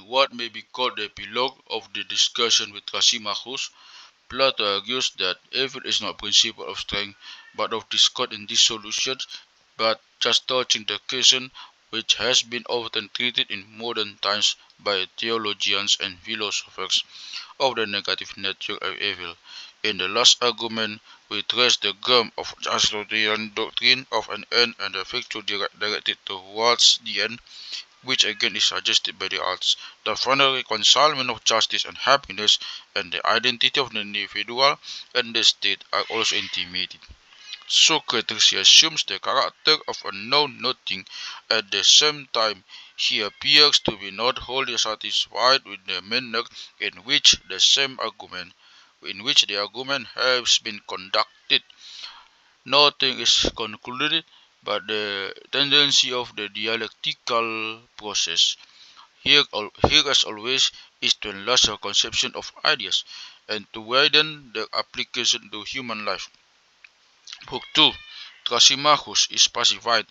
what may be called the epilogue of the discussion with Thrasymachus, Plato argues that evil is not a principle of strength, but of discord and dissolution, but just touching the question which has been often treated in modern times by theologians and philosophers of the negative nature of evil. In the last argument, we trace the germ of Aristotelian doctrine of an end and a virtue directed towards the end, which again is suggested by the arts. The final reconcilement of justice and happiness and the identity of the individual and the state are also intimated. Socrates assumes the character of a known nothing. At the same time, he appears to be not wholly satisfied with the manner in which the argument has been conducted. Nothing is concluded but the tendency of the dialectical process. Here as always is to enlarge our conception of ideas and to widen their application to human life. Book 2. Thrasymachus is pacified,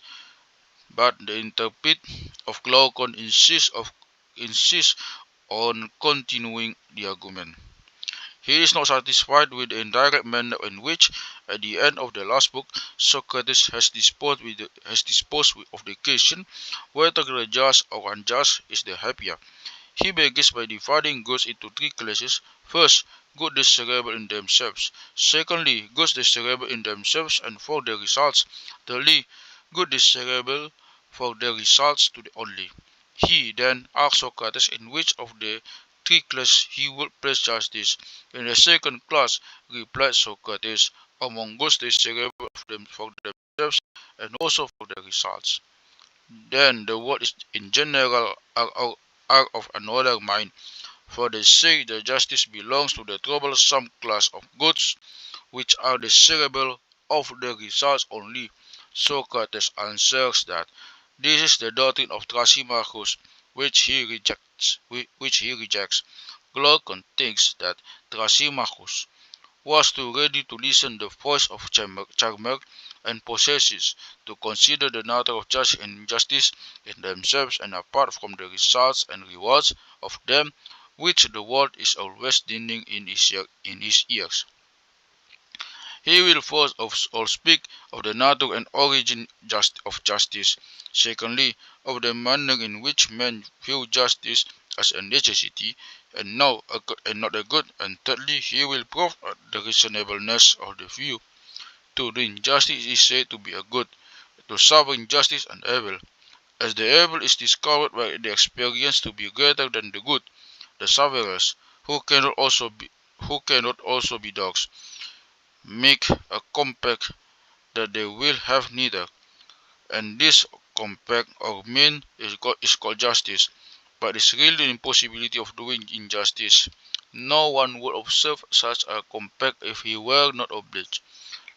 but the interpret of Glaucon insists on continuing the argument. He is not satisfied with the indirect manner in which, at the end of the last book, Socrates has disposed of the question whether the just or unjust is the happier. He begins by dividing goods into three classes. First, goods desirable in themselves. Secondly, goods desirable in themselves and for their results. Thirdly, goods desirable for their results to the only. He then asks Socrates in which of the three classes he would place justice. In the second class, replied Socrates, among goods desirable for themselves and also for their results. Then the words in general are of another mind, for they say that justice belongs to the troublesome class of goods, which are desirable of the results only. Socrates answers that this is the doctrine of Thrasymachus, which he rejects. Glaucon thinks that Thrasymachus was too ready to listen the voice of charmer and possesses to consider the nature of justice and injustice in themselves and apart from the results and rewards of them which the world is always dinning in his ears. He will first of all speak of the nature and origin of justice, secondly of the manner in which men view justice as a necessity and not a good, and thirdly he will prove the reasonableness of the view. To do injustice is said to be a good, to suffer injustice an evil, as the evil is discovered by the experience to be greater than the good. The sufferers, who cannot also be dogs, make a compact that they will have neither, and this compact or mean is called justice, but is really the impossibility of doing injustice. No one would observe such a compact if he were not obliged.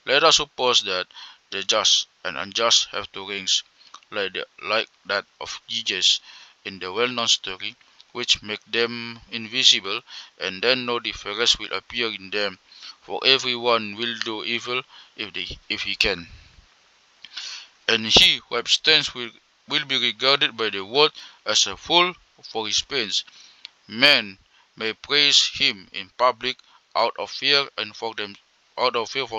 Let us suppose that the just and unjust have two rings, like that of Giges in the well-known story, which make them invisible, and then no difference will appear in them, for everyone will do evil if he can. And he who abstains will be regarded by the world as a fool for his pains. Men may praise him in public out of fear for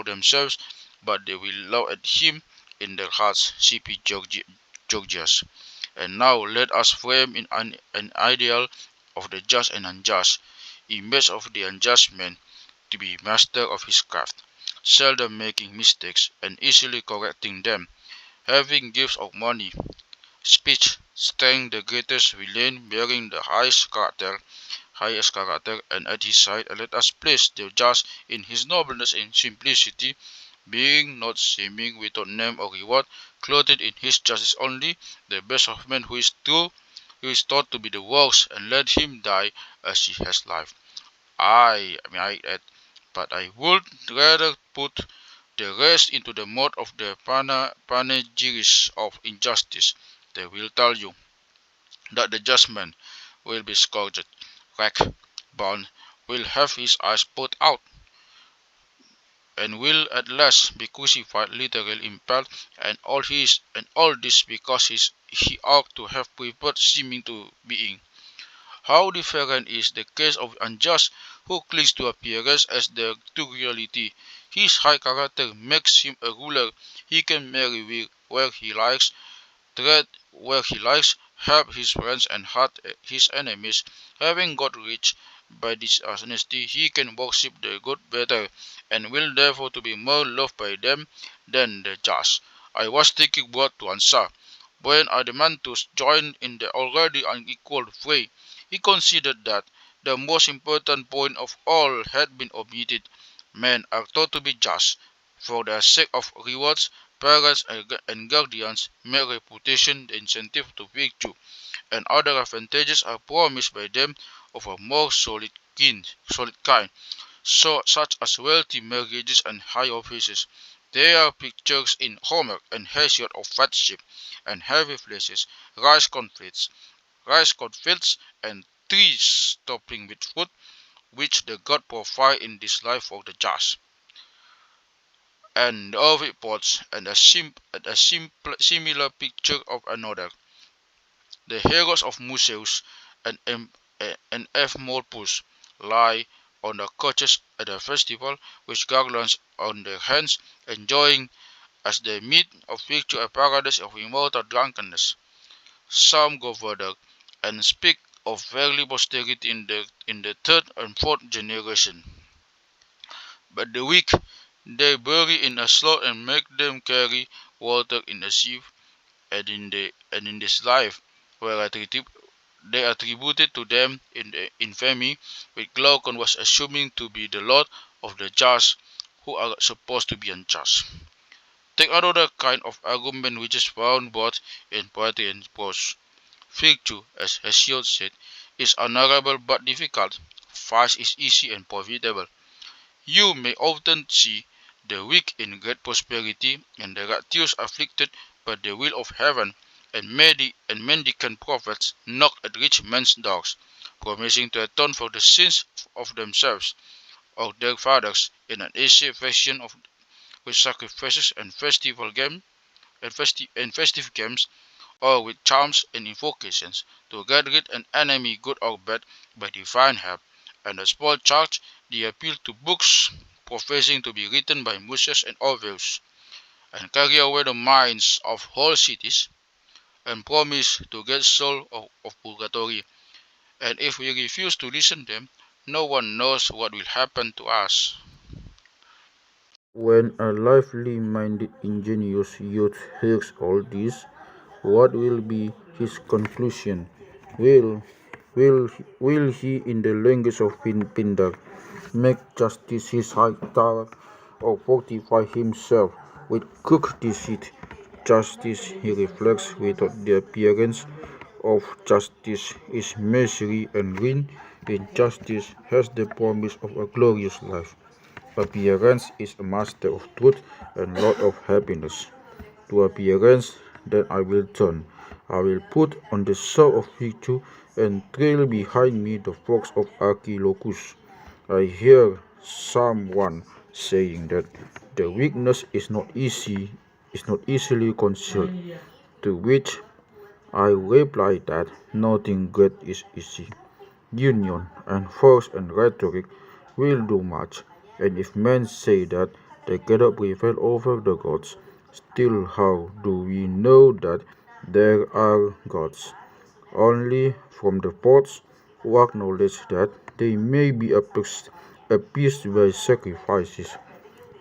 themselves, but they will laugh at him in their hearts. C.P. Georgius. And now let us frame in an ideal of the just and unjust, image of the unjust man to be master of his craft, seldom making mistakes and easily correcting them, having gifts of money, speech, strength, the greatest villain, bearing the highest character, and at his side let us place the just in his nobleness and simplicity, being not seeming, without name or reward, clothed in his justice only, the best of men who is true, who is thought to be the worst, and let him die as he has life. I add, but I would rather put the rest into the mode of the panegyrists of injustice. They will tell you that the just man will be scourged, racked, bound, will have his eyes put out, and will at last be crucified, literally impaled, and all this because he ought to have preferred seeming to being. How different is the case of unjust, who clings to appearance as the true reality. His high character makes him a ruler. He can marry where he likes, tread where he likes, help his friends and hurt his enemies. Having got rich by dishonesty, he can worship the good better, and will therefore to be more loved by them than the just. I was thinking what to answer, when I demand to join in the already unequal fray. He considered that the most important point of all had been omitted. Men are taught to be just, for the sake of rewards. Parents and guardians make reputation the incentive to virtue, and other advantages are promised by them of a more solid kind, such as wealthy marriages and high offices. There are pictures in Homer and Hesiod of fat sheep and heavy places, rice cornfields, and trees toppling with fruit, which the god provide in this life for the just. And of pots, and similar picture of another. The heroes of Museus and Ephmolpus lie on the couches at a festival with garlands on their hands, enjoying as the meat of virtue a paradise of immortal drunkenness. Some go further and speak of early posterity in the third and fourth generation. But the weak they bury in a slough and make them carry water in a sieve, and in this life, where they attributed to them in the infamy which Glaucon was assuming to be the Lord of the just, who are supposed to be unjust. Take another kind of argument which is found both in poetry and prose. Virtue, as Hesiod said, is honorable but difficult. Vice is easy and profitable. You may often see the weak in great prosperity, and the righteous afflicted by the will of heaven, and mendicant prophets knock at rich men's doors, promising to atone for the sins of themselves or their fathers in an easy fashion with sacrifices and festive games, or with charms and invocations, to get rid an enemy, good or bad, by divine help. And the small charge, they appeal to books professing to be written by Moses and Orwells, and carry away the minds of whole cities, and promise to get soul of purgatory. And if we refuse to listen to them, no one knows what will happen to us. When a lively-minded, ingenious youth hears all this, what will be his conclusion? Will, will he, in the language of Pindar, make justice his high tower, or fortify himself with crooked deceit? Justice, he reflects, without the appearance of justice is misery and ruin. Injustice has the promise of a glorious life. Appearance is a master of truth and lord of happiness. To appearance, then I will turn. I will put on the soul of virtue and trail behind me the fox of Archilochus. I hear someone saying that the weakness is not easily concealed, to which I reply that nothing great is easy. Union and force and rhetoric will do much, and if men say that they cannot prevail over the gods, still how do we know that there are gods? Only from the poets who acknowledge that they may be appeased by sacrifices.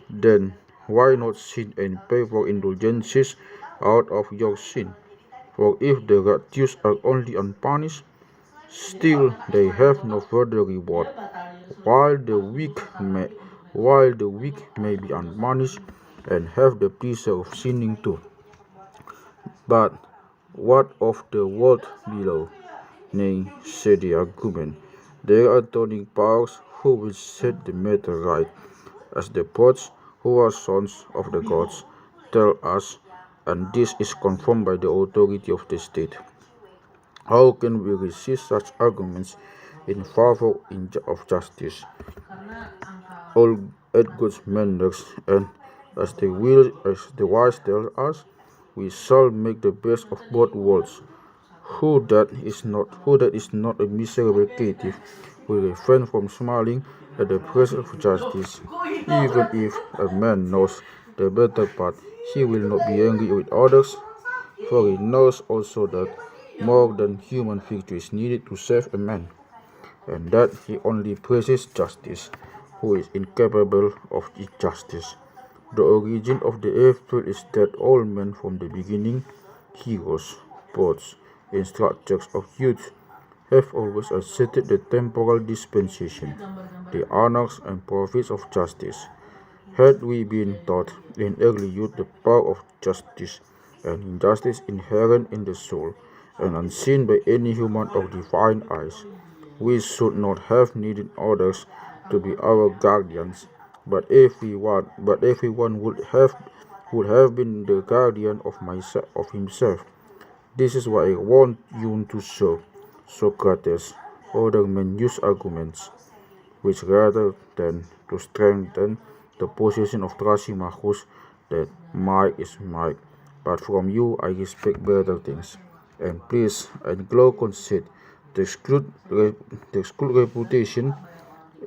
Then why not sin and pay for indulgences out of your sin? For if the righteous are only unpunished, still they have no further reward, while the weak may be unpunished and have the pleasure of sinning too. But what of the world below? Nay, said the argument, there are turning powers who will set the matter right, as the poets, who are sons of the gods, tell us, and this is confirmed by the authority of the state. How can we resist such arguments in favor of justice? All at good manners, and as the wise tell us, we shall make the best of both worlds. Who that is not a miserable caitiff will refrain from smiling at the presence of justice. Even if a man knows the better part, he will not be angry with others, for he knows also that more than human virtue is needed to save a man, and that he only praises justice, who is incapable of injustice. The origin of the evil is that all men from the beginning, heroes, poets, instructors of youth, have always accepted the temporal dispensation, the honors and profits of justice. Had we been taught in early youth the power of justice and injustice inherent in the soul, and unseen by any human or divine eyes, we should not have needed others to be our guardians, but everyone would have been the guardian of himself. This is why I want you to show Socrates other men use arguments which rather than to strengthen the position of Thrasymachus that might is might, but from you I expect better things. And please, and glow conceit, the exclude reputation,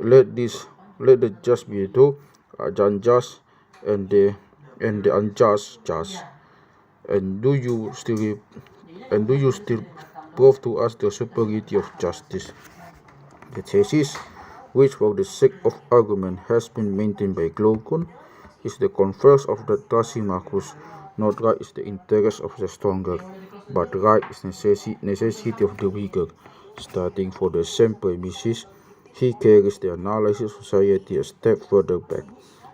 let this let the just be true, unjust, and the unjust just. And do you still prove to us the superiority of justice? The thesis, which for the sake of argument has been maintained by Glaucon, is the converse of the Thrasymachus. Not right is the interest of the stronger, but right is necessity of the weaker. Starting for the same premises, he carries the analysis of society a step further back.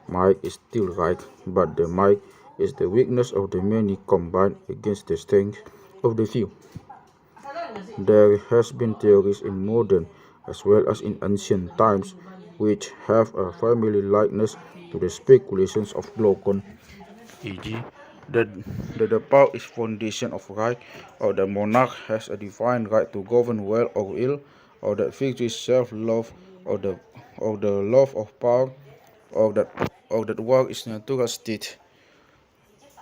Might is still right, but the might is the weakness of the many combined against the strength of the few. There has been theories in modern as well as in ancient times which have a family likeness to the speculations of Glaucon, e.g., that, that the power is foundation of right, or the monarch has a divine right to govern well or ill, or that virtue is self-love, or the love of power, or that war is natural state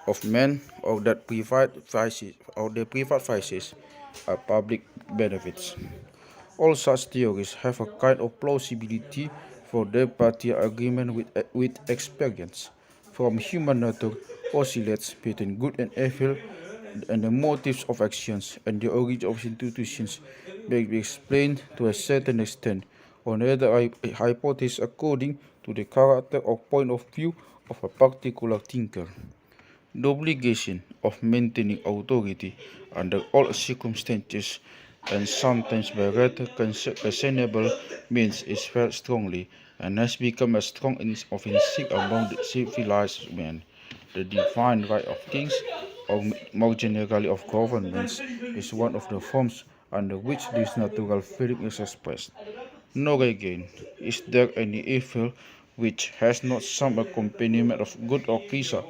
of men, or that private vices are public benefits. All such theories have a kind of plausibility, for their party agreement with experience. From human nature oscillates between good and evil, and the motives of actions and the origin of institutions may be explained to a certain extent on either hypothesis according to the character or point of view of a particular thinker. The obligation of maintaining authority under all circumstances, and sometimes by rather questionable means, is felt strongly, and has become a strong offensive among the civilized men. The divine right of kings, or more generally of governments, is one of the forms under which this natural feeling is expressed. Nor again is there any evil which has not some accompaniment of good or pleasure,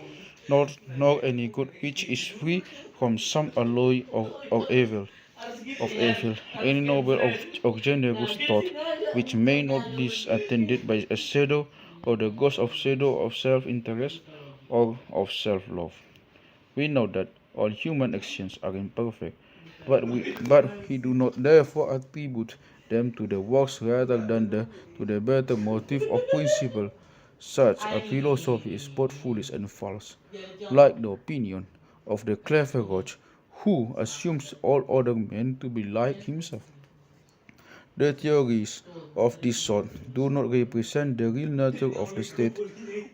nor any good which is free from some alloy of evil. Any noble or generous thought which may not be attended by a shadow or the ghost of shadow of self-interest or of self-love. We know that all human actions are imperfect, but we do not therefore attribute them to the works rather than to the better motive of principle. Such a philosophy is both foolish and false, like the opinion of the clever roach, who assumes all other men to be like himself. The theories of this sort do not represent the real nature of the state,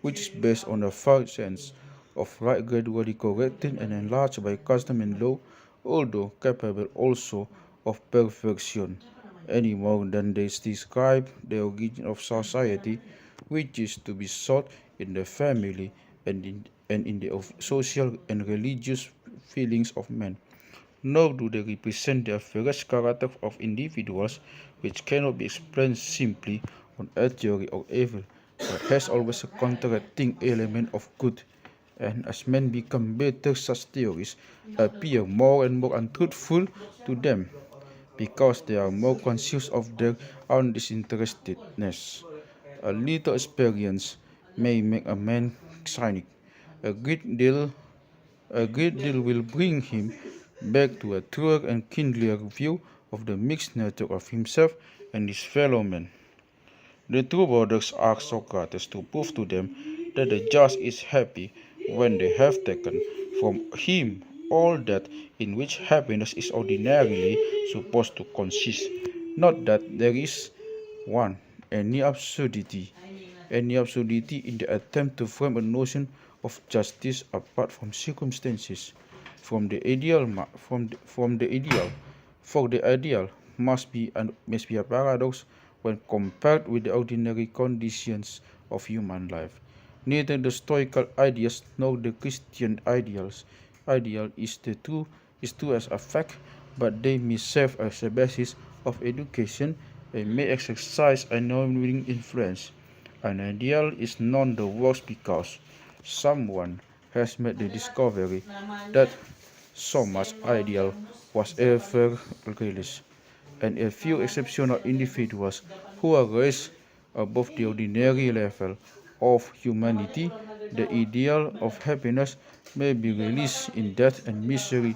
which is based on a false sense of right gradually corrected and enlarged by custom and law, although capable also of perfection, any more than they describe the origin of society, which is to be sought in the family and in the social and religious feelings of men. Nor do they represent the average character of individuals, which cannot be explained simply on a theory of evil, but has always a contracting element of good. And as men become better, such theories appear more and more untruthful to them, because they are more conscious of their undisinterestedness. A little experience may make a man cynic. A great deal a great deal will bring him back to a truer and kindlier view of the mixed nature of himself and his fellow men. The two brothers asked Socrates to prove to them that the just is happy when they have taken from him all that in which happiness is ordinarily supposed to consist, not that there is one any absurdity in the attempt to frame a notion of justice apart from circumstances, from the ideal, from the ideal, for the ideal must be a paradox when compared with the ordinary conditions of human life. Neither the Stoical ideas nor the Christian ideal is true as a fact, but they may serve as a basis of education and may exercise a non-willing influence. An ideal is none the worse because someone has made the discovery that so much ideal was ever realized, and a few exceptional individuals who are raised above the ordinary level of humanity, the ideal of happiness may be released in death and misery.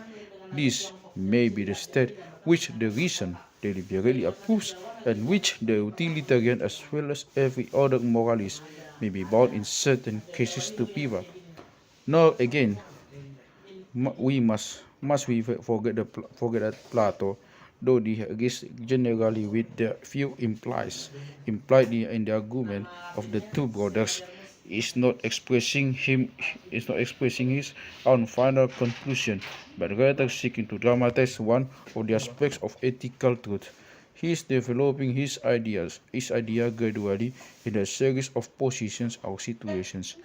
This may be the state which the reason deliberately approves and which the utilitarian as well as every other moralist may be bound in certain cases to favor. Nor again we must we forget that Plato, though he agrees generally with the view implied in the argument of the two brothers, is not expressing his own final conclusion, but rather seeking to dramatize one of the aspects of ethical truth. He is developing his idea gradually in a series of positions or situations.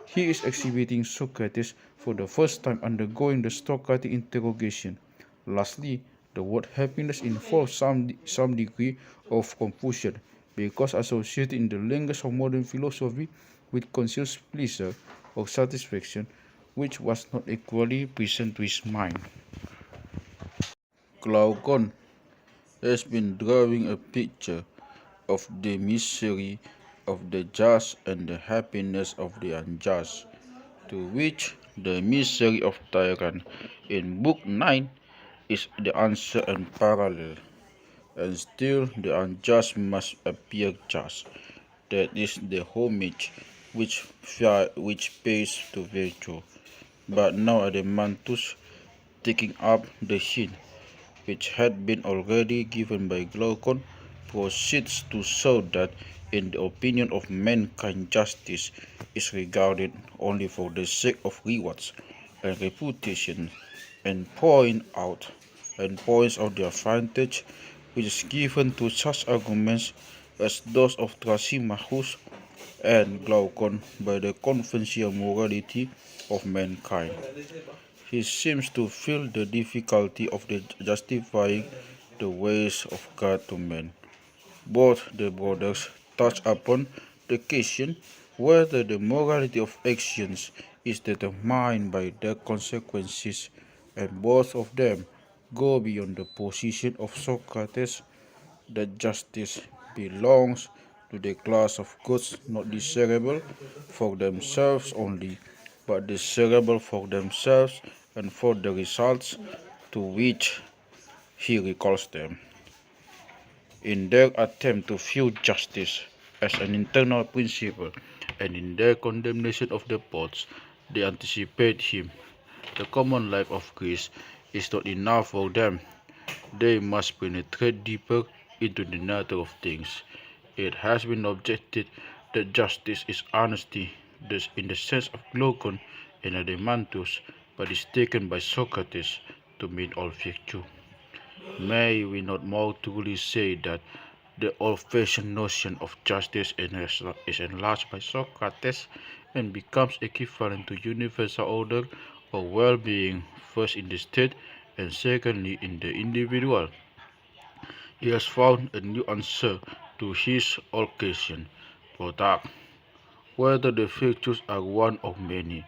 He is exhibiting Socrates for the first time undergoing the Socratic interrogation. Lastly, the word happiness involves some degree of confusion because associated in the language of modern philosophy with conscious pleasure or satisfaction, which was not equally present to his mind. Glaucon has been drawing a picture of the misery of the just and the happiness of the unjust, to which the misery of tyrant in Book 9 is the answer and parallel, and still the unjust must appear just. That is the homage which pays to virtue. But now Adeimantus, taking up the hint which had been already given by Glaucon, proceeds to show that in the opinion of mankind justice is regarded only for the sake of rewards and reputation, and points out the advantage which is given to such arguments as those of Thrasymachus and Glaucon by the conventional morality of mankind. He seems to feel the difficulty of justifying the ways of God to men. Both the brothers touch upon the question whether the morality of actions is determined by their consequences, and both of them go beyond the position of Socrates that justice belongs to the class of goods not desirable for themselves only, but desirable for themselves and for the results to which he recalls them. In their attempt to view justice as an internal principle, and in their condemnation of the poets, they anticipate him. The common life of Greece is not enough for them. They must penetrate deeper into the nature of things. It has been objected that justice is honesty, thus in the sense of Glaucon and Adeimantus, but is taken by Socrates to mean all virtue. May we not more truly say that the old-fashioned notion of justice is enlarged by Socrates and becomes equivalent to universal order or well-being, first in the state and secondly in the individual. He has found a new answer to his old question, Protac, whether the virtues are one of many,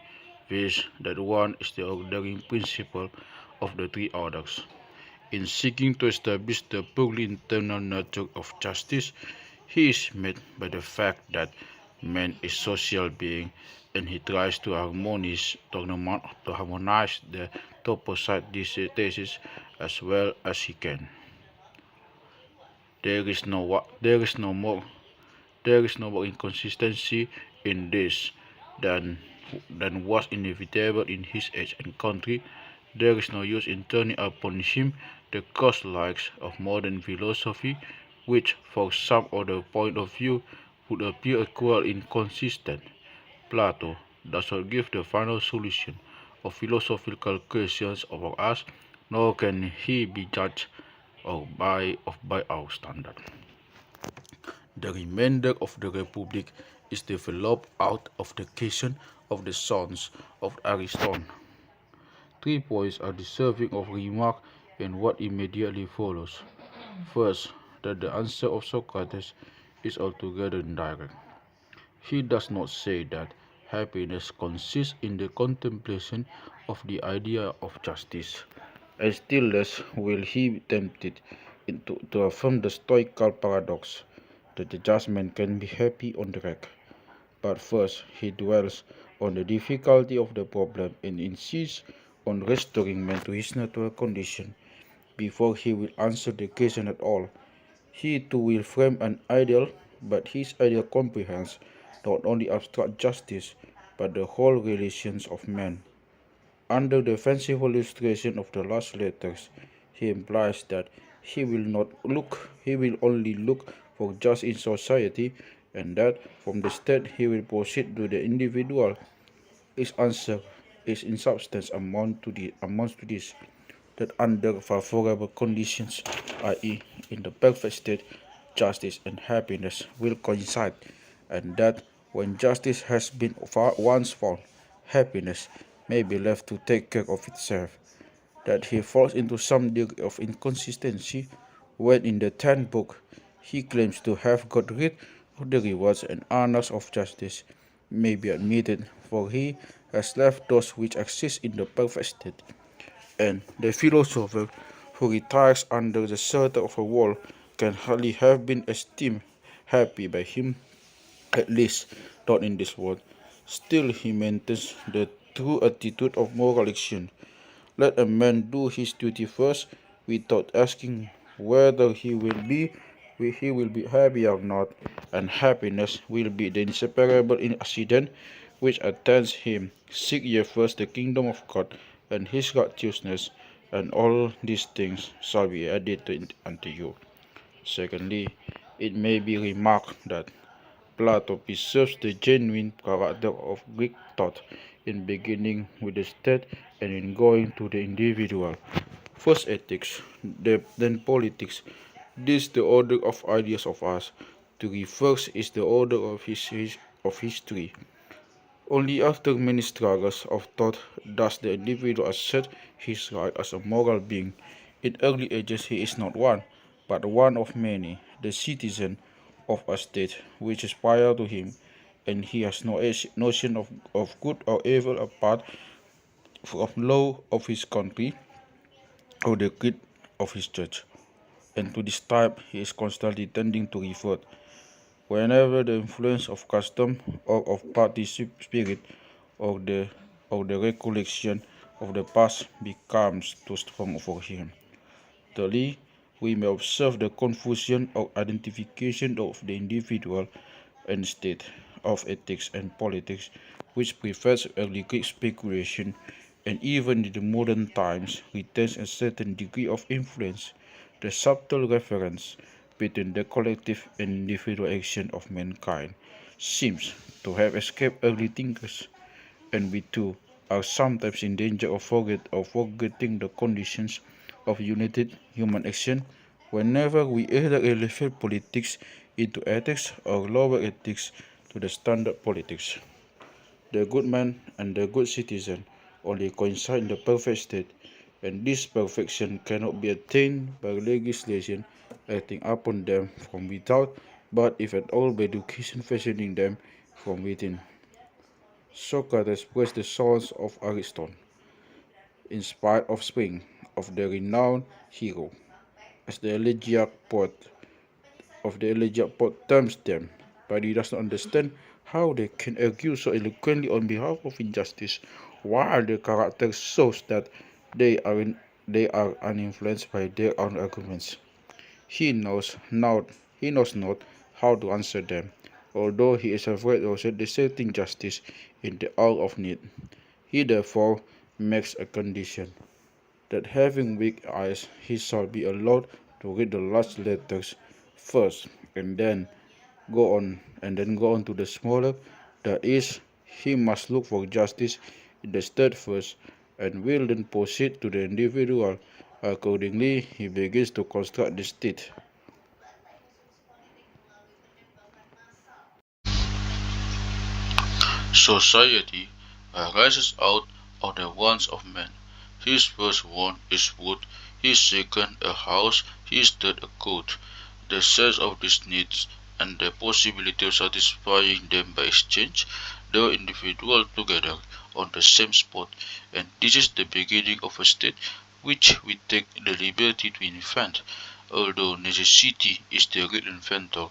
viz. That one is the ordering principle of the three orders. In seeking to establish the purely internal nature of justice, he is met by the fact that Man is social being, and he tries to harmonize the opposite thesis as well as he can. There is no there is no more there is no more inconsistency in this than was inevitable in his age and country. There is no use in turning upon him the cross-likes of modern philosophy, which, for some other point of view, would appear equally inconsistent. Plato does not give the final solution of philosophical questions over us, nor can he be judged by our standard. The remainder of the Republic is developed out of the question of the sons of Aristotle. 3 points are deserving of remark in what immediately follows. First, that the answer of Socrates is altogether indirect. He does not say that happiness consists in the contemplation of the idea of justice, and still less will he be tempted to affirm the Stoical paradox that the just man can be happy on the rack. But first he dwells on the difficulty of the problem and insists on restoring man to his natural condition before he will answer the question at all. He too will frame an ideal, but his ideal comprehends not only abstract justice, but the whole relations of men. Under the fanciful illustration of the last letters, he implies that he will only look for justice in society, and that from the state he will proceed to the individual. His answer is in substance amounts to this, that under favorable conditions, i.e., in the perfect state, justice and happiness will coincide, and that when justice has been once found, happiness may be left to take care of itself. That he falls into some degree of inconsistency when in the 10th book he claims to have got rid of the rewards and honors of justice may be admitted, for he has left those which exist in the perfect state, and the philosopher who retires under the shelter of a wall can hardly have been esteemed happy by him, at least not in this world. Still he maintains the true attitude of moral action. Let a man do his duty first, without asking whether he will be happy or not, and happiness will be the inseparable accident which attends him. Seek ye first the kingdom of God and his righteousness, and all these things shall be added unto you. Secondly, it may be remarked that Plato preserves the genuine character of Greek thought in beginning with the state and in going to the individual. First ethics, then politics. This is the order of ideas of us. To reverse is the order of history. Only after many struggles of thought does the individual assert his right as a moral being. In early ages he is not one, but one of many, the citizen of a state which is prior to him, and he has no notion of good or evil apart from law of his country or the creed of his church. And to this type he is constantly tending to revert, whenever the influence of custom or of party spirit or the recollection of the past becomes too strong for him. Thirdly, we may observe the confusion or identification of the individual and state, of ethics and politics, which prefers early Greek speculation, and even in the modern times retains a certain degree of influence. The subtle reference between the collective and individual action of mankind seems to have escaped early thinkers, and we too are sometimes in danger of forgetting the conditions of united human action whenever we either elevate politics into ethics or lower ethics to the standard politics. The good man and the good citizen only coincide in the perfect state, and this perfection cannot be attained by legislation acting upon them from without, but if at all by education fashioning them from within. Socrates praised the sons of Aristotle, in spite of spring, of the renowned hero, as the elegiac poet terms them, but he does not understand how they can argue so eloquently on behalf of injustice, while their character shows that they are uninfluenced by their own arguments. He knows not he knows not how to answer them, although he is afraid of deserting justice in the hour of need. He therefore makes a condition that having weak eyes he shall be allowed to read the large letters first and then go on to the smaller, that is, he must look for justice in the state first and will then proceed to the individual. Accordingly, he begins to construct the state. Society arises out of the wants of man. His first want is wood, his second a house, his third a coat. The sense of these needs and the possibility of satisfying them by exchange the individual together on the same spot, and this is the beginning of a state which we take the liberty to invent. Although necessity is the real inventor,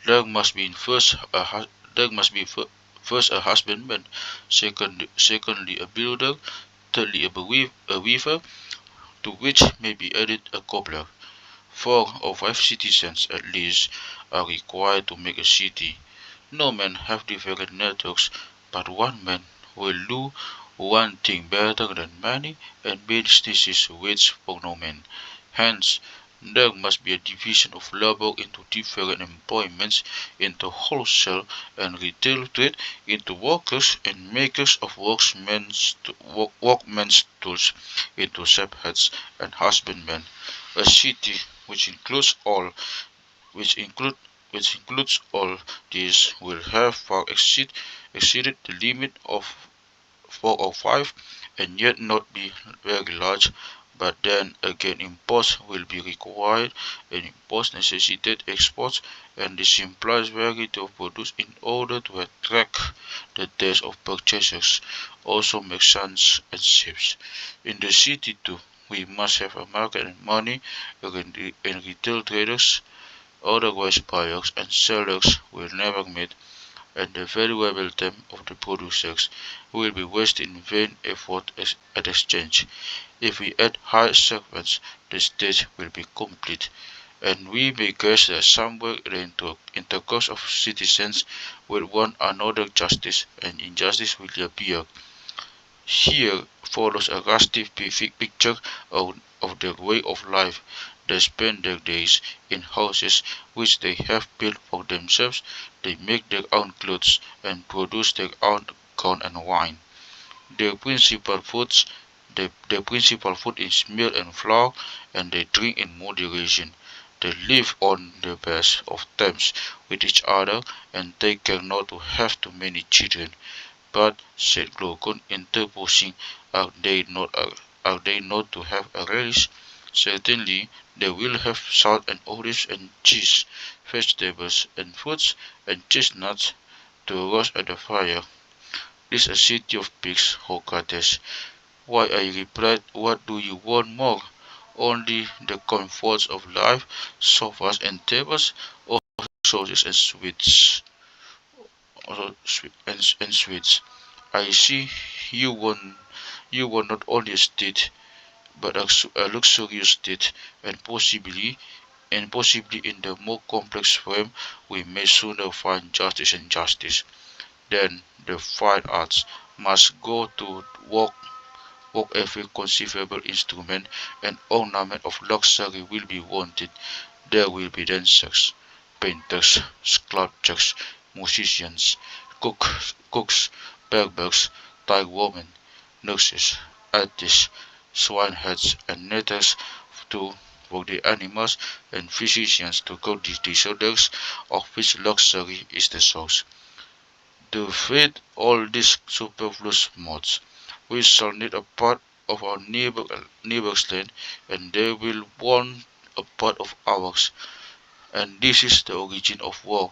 there must be there must be first a husbandman, secondly a builder, thirdly a weaver, to which may be added a cobbler. 4 or 5 citizens at least are required to make a city. No man have different networks, but one man will do one thing better than many, and business waits for no man. Hence, there must be a division of labor into different employments, into wholesale and retail trade, into workers and makers of workmen's tools, into shepherds and husbandmen. A city which includes all which include which includes all these will have far exceeded the limit of 4 or 5 and yet not be very large, but then again imports will be required, and imports necessitate exports, and this implies variety of produce in order to attract the taste of purchasers, also merchants and ships. In the city too, we must have a market and money and retail traders, otherwise buyers and sellers will never meet, and the valuable time of the producers will be wasted in vain effort at exchange. If we add high segments, the stage will be complete, and we may guess that somewhere in the intercourse of citizens will one another justice, and injustice will appear. Here follows a rusty picture of their way of life. They spend their days in houses which they have built for themselves. They make their own clothes and produce their own corn and wine. Their their principal food is meal and flour, and they drink in moderation. They live on the best of terms with each other, and take care not to have too many children. But, said Glaucon, interposing, are they not to have a relish? Certainly, they will have salt and olives and cheese, vegetables and fruits and chestnuts to roast at the fire. This is a city of pigs, Socrates. Why, I replied, what do you want more? Only the comforts of life, sofas and tables, or sauces and sweets, and sweets. I see you want not only a state, but a luxurious state, and possibly in the more complex frame we may sooner find justice. Then the fine arts must go to work every conceivable instrument and ornament of luxury will be wanted. There will be dancers, painters, sculptors, musicians, cooks, barbers, tirewomen, nurses, artists, swineherds, and knatters to for the animals, and physicians to cure the disorders of which luxury is the source. To feed all these superfluous modes, we shall need a part of our neighbor's land, and they will want a part of ours. And this is the origin of war,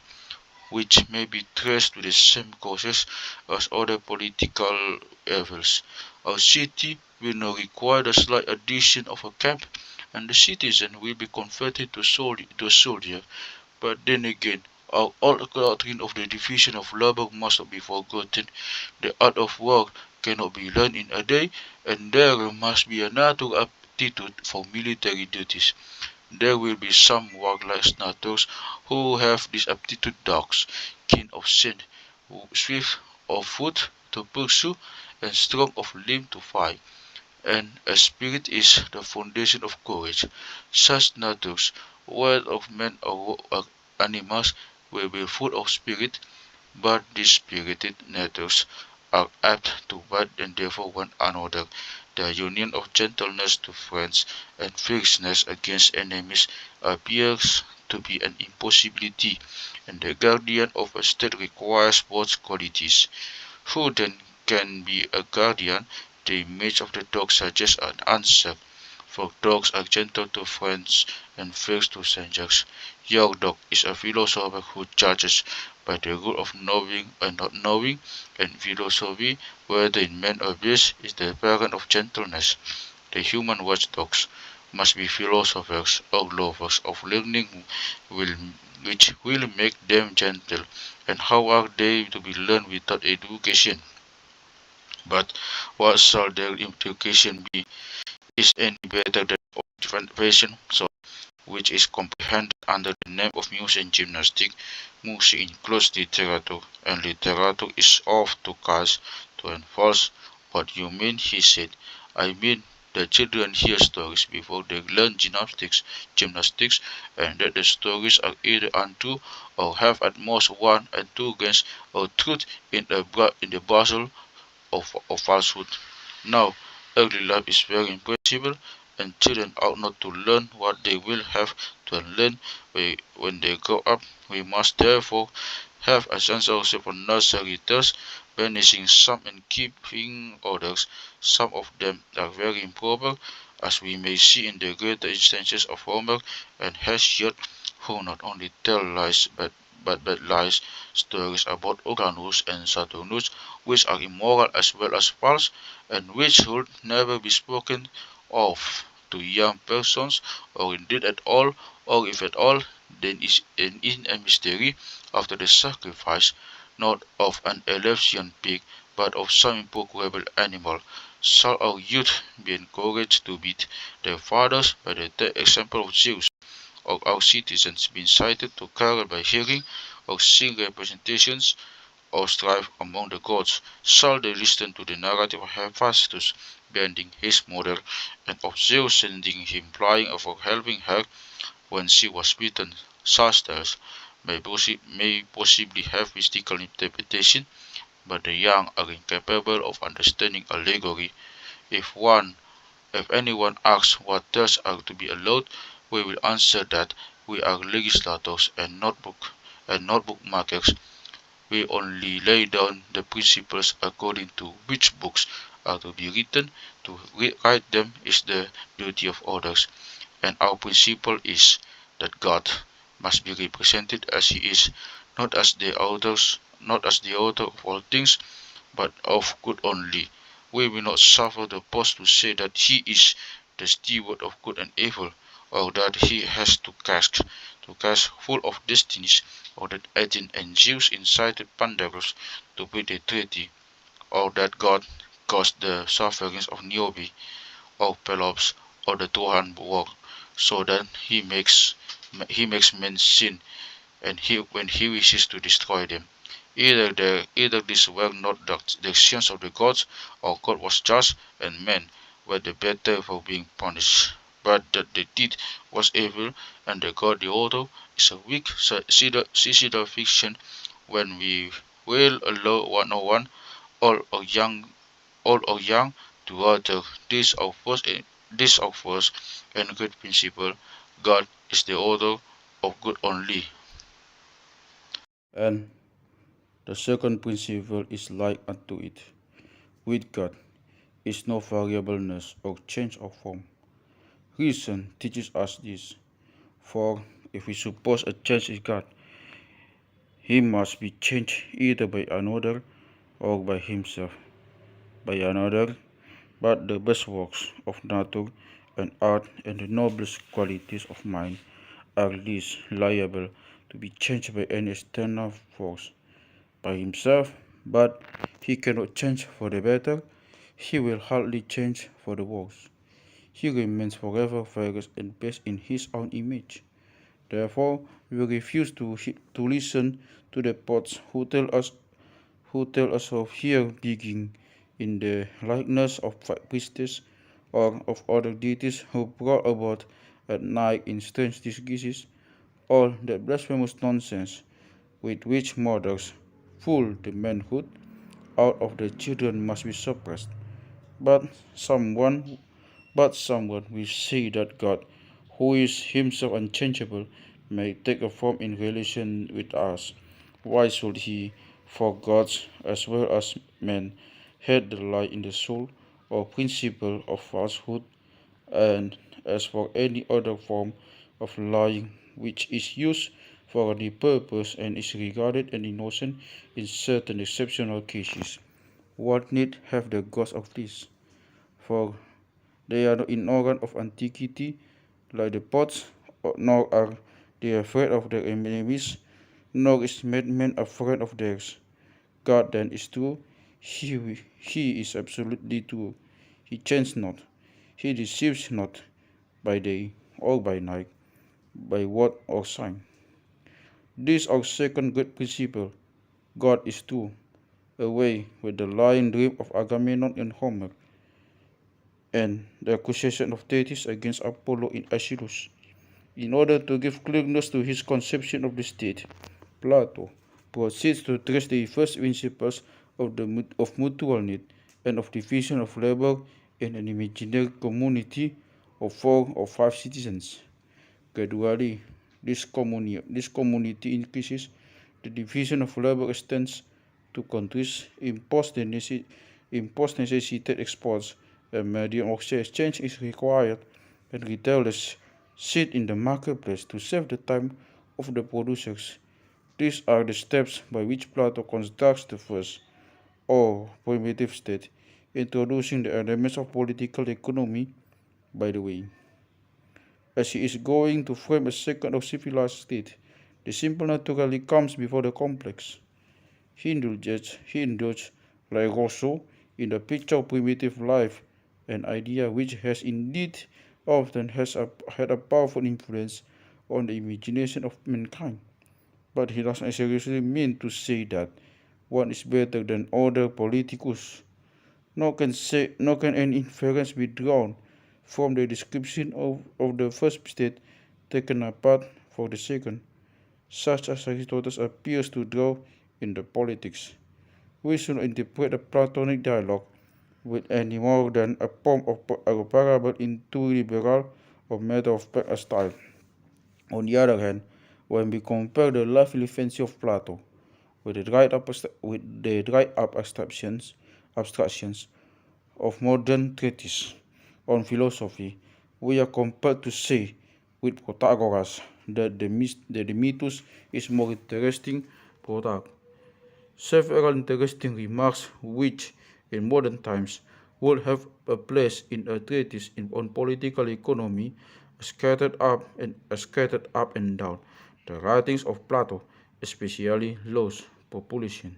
which may be traced to the same causes as other political evils. A city will now require the slight addition of a camp, and the citizen will be converted to a soldier. But then again, All doctrine of the division of labor must not be forgotten. The art of work cannot be learned in a day, and there must be a natural aptitude for military duties. There will be some warlike natures who have this aptitude dogs, keen of scent, swift of foot to pursue, and strong of limb to fight. And a spirit is the foundation of courage. Such natures, whether of men or animals, will be full of spirit, but these spirited natures are apt to bite and devour one another. The union of gentleness to friends and fierceness against enemies appears to be an impossibility, and the guardian of a state requires both qualities. Who then can be a guardian? The image of the dog suggests an answer, for dogs are gentle to friends and fierce to strangers. Your dog is a philosopher who judges by the rule of knowing and not knowing, and philosophy, whether in man or beast, is the parent of gentleness. The human watchdogs must be philosophers or lovers of learning will, which will make them gentle. And how are they to be learned without education? But what shall their education be? Is any better than observation, so which is comprehended under the name of music and gymnastics? Music includes literature, and literature is oft to cast to enforce. What you mean, he said. I mean the children hear stories before they learn gymnastics, and that the stories are either untrue or have at most one and two grains of truth in the bustle of falsehood. Now, early life is very impressible, and children ought not to learn what they will have to unlearn when they grow up. We must therefore have a sense also for nursery tales, banishing some and keeping others. Some of them are very improper, as we may see in the greater instances of Homer and Hesiod, who not only tell lies but lies stories about Uranus and Saturnus, which are immoral as well as false, and which should never be spoken of to young persons, or indeed at all, or if at all, then is in a mystery after the sacrifice, not of an Eleusinian pig, but of some improbable animal. Shall our youth be encouraged to beat their fathers by the example of Zeus, or our citizens be incited to carol by hearing, or sing representations, or strife among the gods? Shall they listen to the narrative of Hephaestus bending his mother, and of Zeus sending him flying for helping her when she was beaten? Such tales may possibly have mystical interpretation, but the young are incapable of understanding allegory. If one if anyone asks what tales are to be allowed, we will answer that we are legislators and not bookmakers. We only lay down the principles according to which books are to be written. To write them is the duty of others, and our principle is that God must be represented as he is, not as the author of all things, but of good only. We will not suffer the post to say that he is the steward of good and evil, or that he has to cast full of destinies, or that Athens and Zeus incited Pandarus to break a treaty, or that God caused the sufferings of Niobe or Pelops or the Trojan War, so that he makes men sin, and when he wishes to destroy them. Either these were not the actions of the gods, or God was just, and men were the better for being punished. But that the deed was evil, and the God the author is a weak suicidal fiction, when we will allow 101 all or young to utter this our first and great principle: God is the author of good only. And the second principle is like unto it. With God is no variableness or change of form. Reason teaches us this, for if we suppose a change is God, he must be changed either by another or by himself. By another, but the best works of nature and art and the noblest qualities of mind are least liable to be changed by any external force. By himself, but he cannot change for the better, he will hardly change for the worse. He remains forever fairest and best in his own image. Therefore, we refuse to listen to the poets who tell us of here being in the likeness of priestess or of other deities who brought about at night in strange disguises all that blasphemous nonsense with which mothers fool the manhood out of the children must be suppressed. But someone but someone will say that God, who is himself unchangeable, may take a form in relation with us. Why should he, for gods as well as men, had the lie in the soul or principle of falsehood, and as for any other form of lying which is used for any purpose and is regarded an innocent in certain exceptional cases? What need have the gods of this? For they are not ignorant of antiquity like the poets, nor are they afraid of their enemies, nor is madman afraid of theirs. God then is true, he is absolutely true. He changes not, he deceives not by day or by night, by word or sign. This is our second great principle. God is true, away with the lying dream of Agamemnon in Homer, and the accusation of Thetis against Apollo in Aeschylus. In order to give clearness to his conception of the state, Plato proceeds to trace the first principles of mutual need and of division of labor in an imaginary community of 4 or 5 citizens. Gradually, this community increases, the division of labor extends to countries, imposed necessitated exports, a medium of exchange is required, and retailers sit in the marketplace to save the time of the producers. These are the steps by which Plato constructs the first, or primitive state, introducing the elements of political economy, by the way. As he is going to frame a second or civilized state, the simple naturally comes before the complex. He indulged, like Rousseau, in the picture of primitive life, an idea which has indeed often had a powerful influence on the imagination of mankind. But he does not seriously mean to say that one is better than other politicus. Nor can any inference be drawn from the description of the first state taken apart for the second, such as Aristotle appears to draw in the Politics. We should not interpret a Platonic dialogue with any more than a poem of a parable in too liberal or matter of fact a style. On the other hand, when we compare the lively fancy of Plato with the dried up abstractions of modern treatises on philosophy, we are compelled to say with Protagoras that the mythos is more interesting product. Several interesting remarks which, in modern times, would have a place in a treatise on political economy are scattered up and down the writings of Plato, especially population,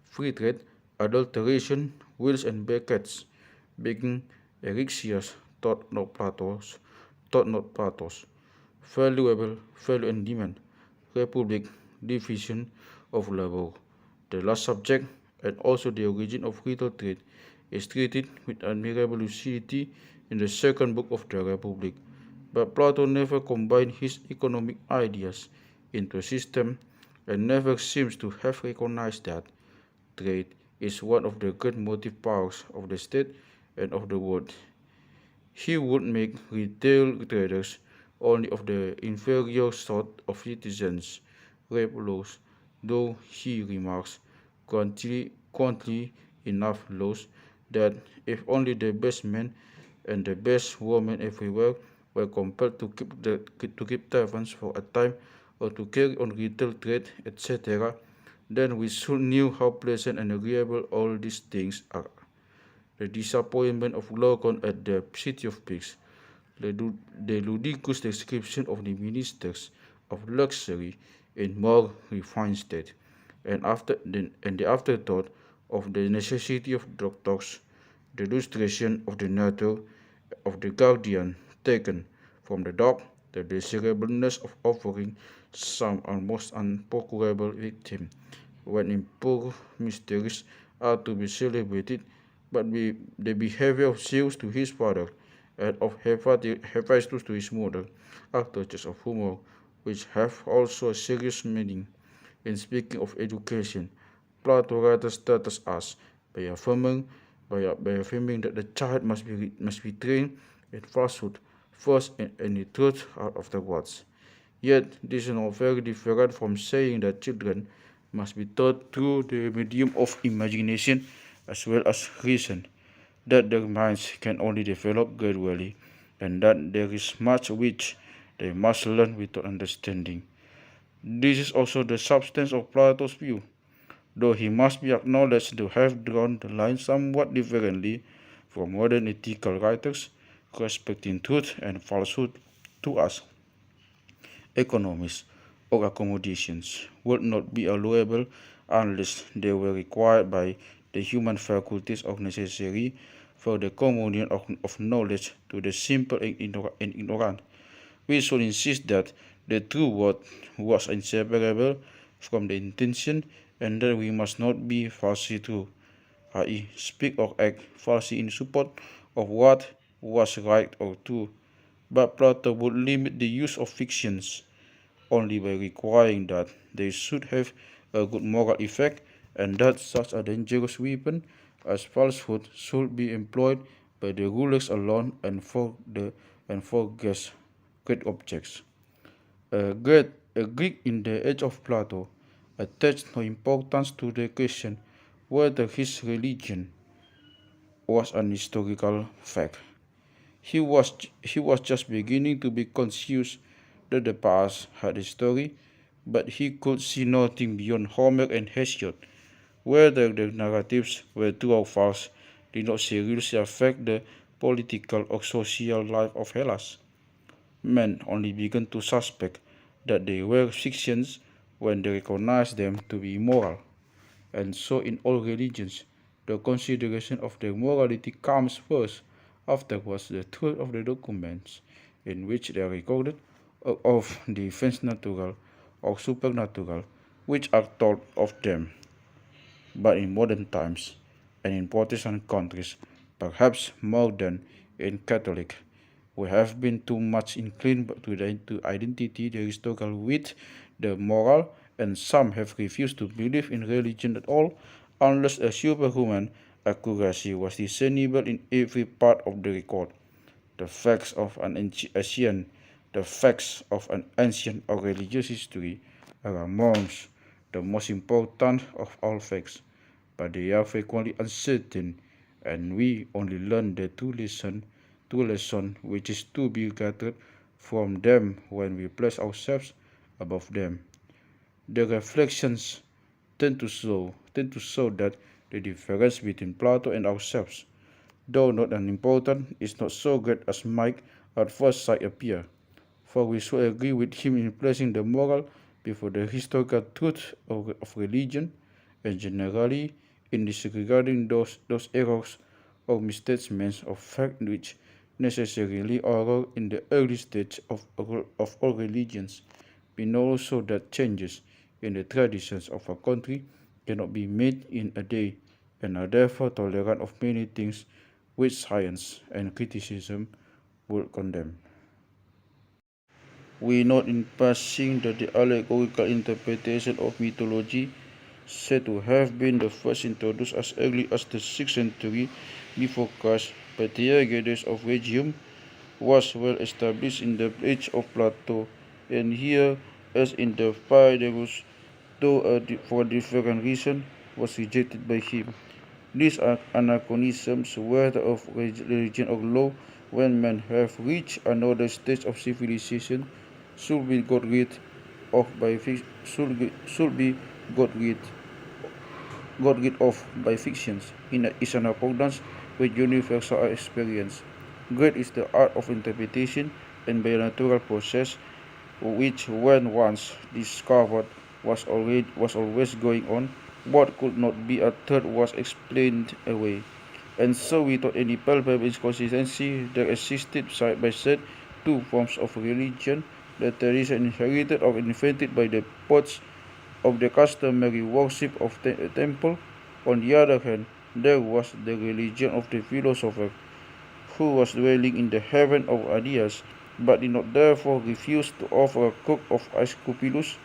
free trade, adulteration, wills and beckets, being Eryxias taught not Platos, value and demand, republic, division of labor. The last subject, and also the origin of retail trade, is treated with admirable lucidity in the second book of the Republic. But Plato never combined his economic ideas into a system and never seems to have recognized that trade is one of the great motive powers of the state and of the world. He would make retail traders only of the inferior sort of citizens, laws, though he remarks quaintly enough laws that if only the best men and the best women everywhere were compelled to keep taverns for a time or to carry on retail trade, etc., then we soon knew how pleasant and agreeable all these things are. The disappointment of Glaucon at the City of Pigs the ludicrous description of the ministers of luxury in more refined state, and the afterthought of the necessity of doctors, the illustration of the nature of the guardian taken from the dog, the desirableness of offering some almost unprocurable victim, when impure mysteries are to be celebrated, but the behavior of Zeus to his father and of Hephaestus to his mother are touches of humor which have also a serious meaning. In speaking of education, Plato rather startles us by affirming that the child must be trained in falsehood first and the truth afterwards. Yet this is not very different from saying that children must be taught through the medium of imagination as well as reason, that their minds can only develop gradually, and that there is much which they must learn without understanding. This is also the substance of Plato's view, though he must be acknowledged to have drawn the line somewhat differently from modern ethical writers respecting truth and falsehood. To us, economies or accommodations would not be allowable unless they were required by the human faculties or necessary for the communion of knowledge to the simple and ignorant. We should insist that the true word was inseparable from the intention, and that we must not be falsely true, i.e., speak or act falsely in support of what was right or true. But Plato would limit the use of fictions only by requiring that they should have a good moral effect, and that such a dangerous weapon as falsehood should be employed by the rulers alone and for great objects. A Greek in the age of Plato attached no importance to the question whether his religion was an historical fact. He was just beginning to be conscious that the past had a story, but he could see nothing beyond Homer and Hesiod. Whether the narratives were true or false did not seriously affect the political or social life of Hellas. Men only began to suspect that they were fictions when they recognized them to be immoral. And so in all religions, the consideration of their morality comes first, afterwards the truth of the documents in which they are recorded, of the events natural or supernatural which are told of them. But in modern times, and in Protestant countries, perhaps more than in Catholic, we have been too much inclined to identity the historical with the moral, and some have refused to believe in religion at all unless a superhuman accuracy was discernible in every part of the record. The facts of an ancient, the facts of an ancient or religious history are amongst the most important of all facts, but they are frequently uncertain, and we only learn the true lesson which is to be gathered from them when we place ourselves above them. The reflections tend to show that the difference between Plato and ourselves, though not unimportant, is not so great as might at first sight appear, for we should agree with him in placing the moral before the historical truth of religion, and generally in disregarding those errors or misstatements of fact which necessarily occur in the early stage of all religions. We know also that changes in the traditions of a country cannot be made in a day, and are therefore tolerant of many things which science and criticism would condemn. We note in passing that the allegorical interpretation of mythology, said to have been the first introduced as early as the 6th century before Christ by Theagenes of Rhegium, was well established in the age of Plato, and here, as in the Phytagoras, though for a different reason, was rejected by him. These anachronisms, whether of religion or law, when men have reached another stage of civilization, should be got rid of by should be got rid got rid of by fictions. Is in accordance with universal experience. Great is the art of interpretation, and by a natural process, which when once discovered was always going on, what could not be uttered was explained away. And so without any palpable inconsistency there existed side by side two forms of religion, the tradition inherited or invented by the poets of the customary worship of the temple. On the other hand, there was the religion of the philosopher, who was dwelling in the heaven of ideas, but did not therefore refuse to offer a cup of Asclepius,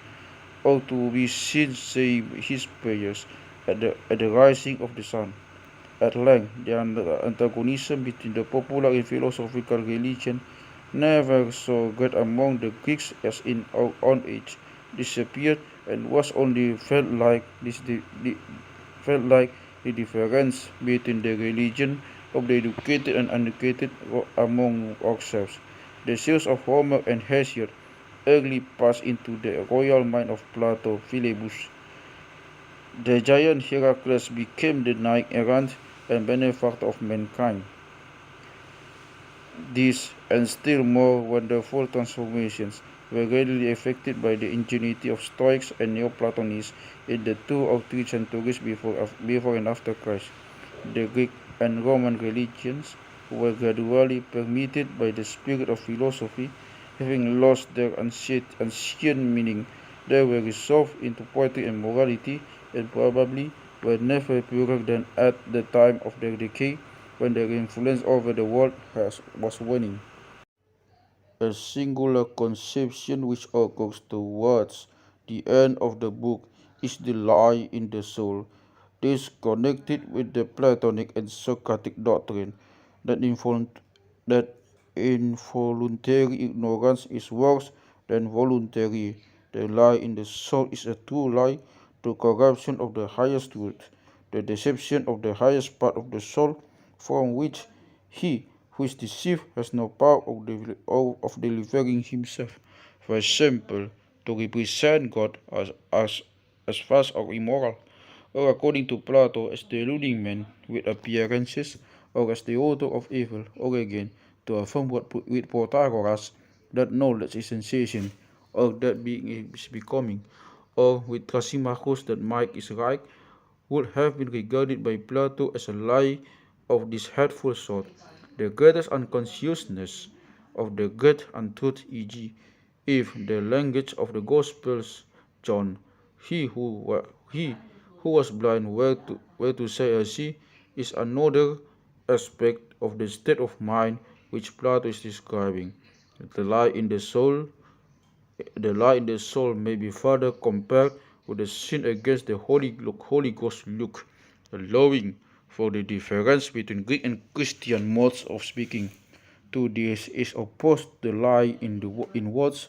or to be seen saying his prayers at the rising of the sun. At length, the antagonism between the popular and philosophical religion, never so great among the Greeks as in our own age, disappeared, and was only felt like the difference between the religion of the educated and uneducated among ourselves. The sales of Homer and Hesiod early passed into the royal mind of Plato, Philebus. The giant Heraclitus became the knight errant and benefactor of mankind. These and still more wonderful transformations were readily effected by the ingenuity of Stoics and Neoplatonists in the 2 or 3 centuries before and after Christ. The Greek and Roman religions were gradually permeated by the spirit of philosophy, having lost their ancient meaning. They were resolved into poetry and morality, and probably were never purer than at the time of their decay, when their influence over the world was waning. A singular conception which occurs towards the end of the book is the lie in the soul. This connected with the Platonic and Socratic doctrine that, that involuntary ignorance is worse than voluntary. The lie in the soul is a true lie, the corruption of the highest truth, the deception of the highest part of the soul, from which he who is deceived has no power of delivering himself. For example, to represent God as false or immoral, or according to Plato as the deluding man with appearances, or as the author of evil, or again to affirm with Pythagoras that knowledge is sensation, or that being is becoming, or with Thrasymachus that might is right, would have been regarded by Plato as a lie of this hateful sort. The greatest unconsciousness of the great untruth, e.g., if the language of the Gospels, John, he who was blind were to say I see, is another aspect of the state of mind which Plato is describing. The lie in the soul the lie in the soul may be further compared with the sin against the Holy Ghost Luke, allowing for the difference between Greek and Christian modes of speaking. To this is opposed the lie in words,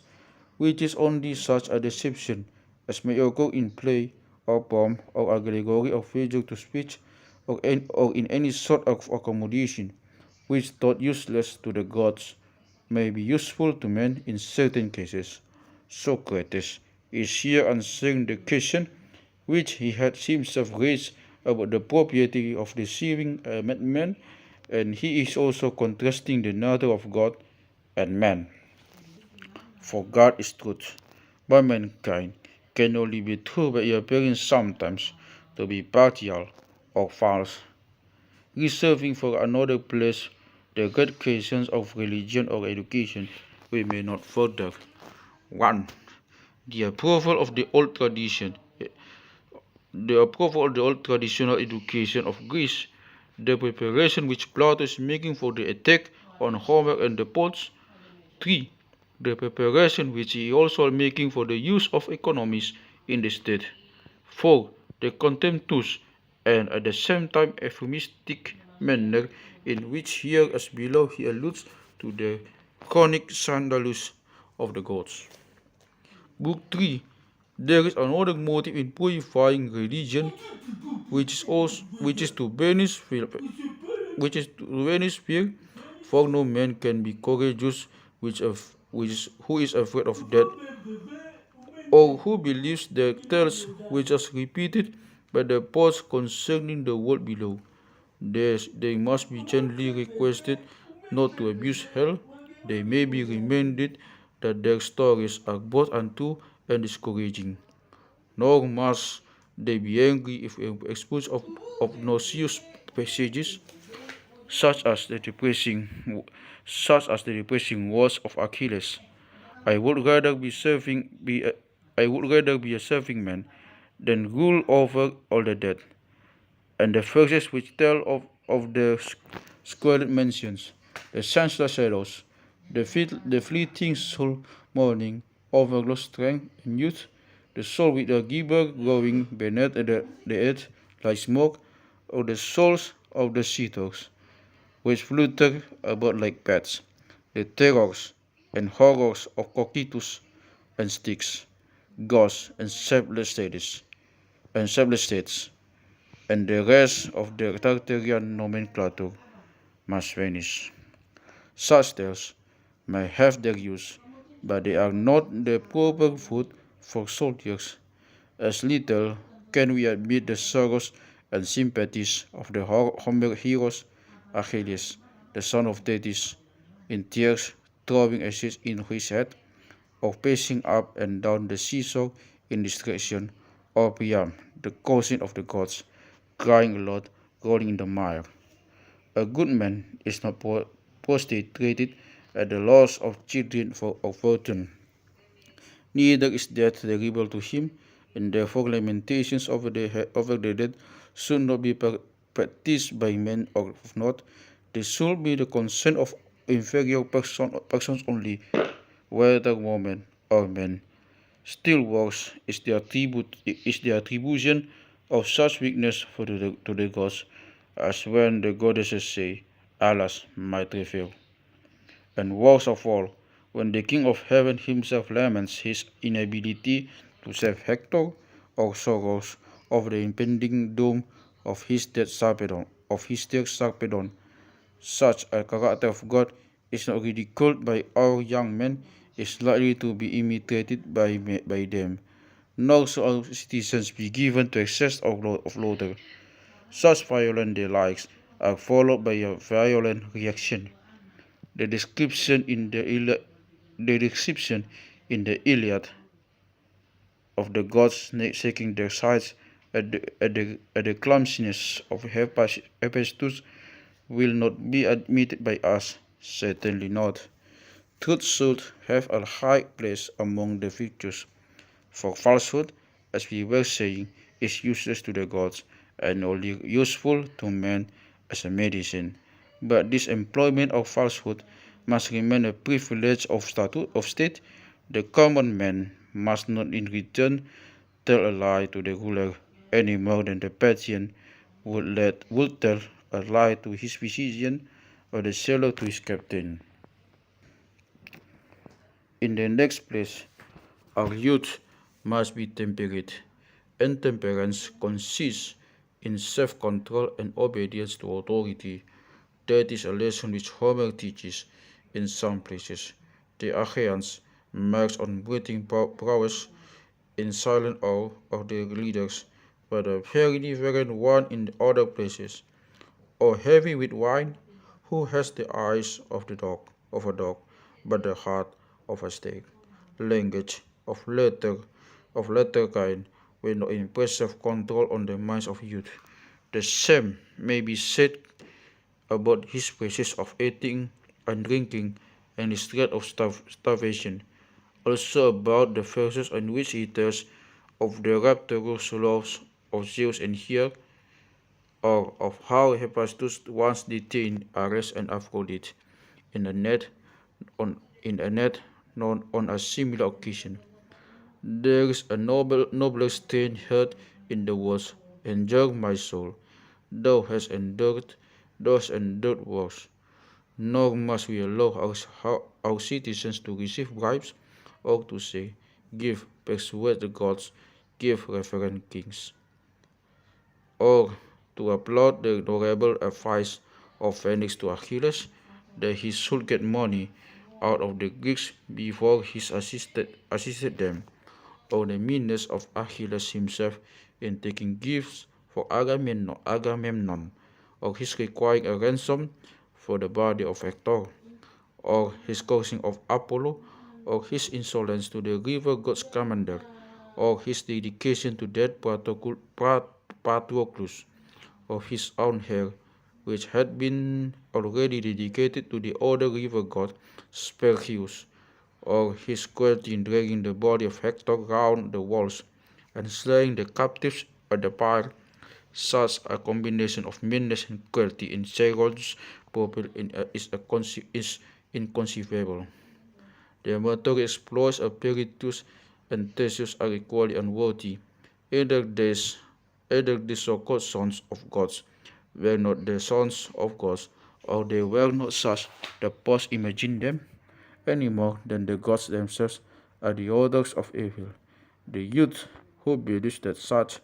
which is only such a deception as may occur in play or poem or allegory or figure to speech or in any sort of accommodation, which thought useless to the gods may be useful to men in certain cases. Socrates is here answering the question which he had himself raised about the propriety of deceiving a madman, and he is also contrasting the nature of God and man. For God is truth, but mankind can only be true by appearing sometimes to be partial or false. Reserving for another place the great questions of religion or education, we may not further. 1. The approval of the old tradition. The approval of the old traditional education of Greece, the preparation which Plato is making for the attack on Homer and the poets. 3. The preparation which he also making for the use of economists in the state. 4. The contemptuous and at the same time euphemistic manner in which here as below he alludes to the chronic scandalous of the gods. Book 3. There is another motive in purifying religion, which is to banish fear, for no man can be courageous who is afraid of death, or who believes the tales which are repeated by the poets concerning the world below. They must be gently requested not to abuse hell, they may be reminded that their stories are both untrue and discouraging. Nor must they be angry if exposed of obnoxious passages such as the depressing words of Achilles. I would rather be serving be a, I would rather be a serving man than rule over all the dead. And the verses which tell of the squalid mansions, the senseless shadows, the fleeting soul mourning over lost strength and youth, the soul with a giver growing beneath the earth like smoke, or the souls of the seaters, which flutter about like bats, the terrors and horrors of cocytus and sticks, ghosts and shapeless states, and the rest of the Tartarian nomenclature must vanish. Such tales may have their use, but they are not the proper food for soldiers. As little can we admit the sorrows and sympathies of the Homer heroes, Achilles, the son of Thetis, in tears, throwing ashes in his head, or pacing up and down the seesaw in distraction, or Priam, the cousin of the gods, crying aloud, rolling in the mire. A good man is not prostrated at the loss of children of fortune. Neither is death terrible to him, and therefore lamentations over the dead should not be practiced by men of not. They should be the concern of inferior persons only, whether woman or man. Still worse is the attribution of such weakness to the gods, as when the goddesses say, "Alas, my travail." And worst of all, when the King of Heaven himself laments his inability to save Hector, or sorrows of the impending doom of his dear Sarpedon. Such a character of God is not ridiculed by our young men, is likely to be imitated by them. Nor should our citizens be given to excess of laughter. Such violent delights are followed by a violent reaction. The description in the Iliad of the gods shaking their sides at the clumsiness of Hephaestus will not be admitted by us. Certainly not. Truth should have a high place among the virtues, for falsehood, as we were saying, is useless to the gods and only useful to men as a medicine. But this employment of falsehood must remain a privilege of state. The common man must not in return tell a lie to the ruler any more than the patrician would tell a lie to his physician or the sailor to his captain. In the next place, our youth must be temperate, and temperance consists in self-control and obedience to authority. That is a lesson which Homer teaches in some places. The Achaeans march on breathing prowess in silent awe of their leaders, but a very different one in other places. Or heavy with wine, who has the eyes of a dog, but the heart of a stag. Language of latter kind, with no impressive control on the minds of youth. The same may be said about his praises of eating and drinking and his threat of starvation. Also about the verses in which he tells of the rapturous loves of Zeus and Hera, or of how Hephaestus once detained Ares and Aphrodite in a net on a similar occasion. There is a nobler strain heard in the words, "Endure, my soul, thou hast endured worse." Nor must we allow our citizens to receive bribes, or to say, "Give, persuade the gods, give reverend kings," or to applaud the adorable advice of Phoenix to Achilles that he should get money out of the Greeks before he assisted them, or the meanness of Achilles himself in taking gifts for Agamemnon, or his requiring a ransom for the body of Hector, or his cursing of Apollo, or his insolence to the river god Scamander, or his dedication to dead Patroclus, or his own hair, which had been already dedicated to the other river god Sperchius, or his cruelty in dragging the body of Hector round the walls and slaying the captives at the pyre. Such a combination of meanness and cruelty in Charon's people is inconceivable. The military exploits of Peritus and Theseus are equally unworthy. Either these, either these so-called sons of gods were not the sons of gods, or they were not such the poets imagined them, any more than the gods themselves are the authors of evil. The youth who believes that such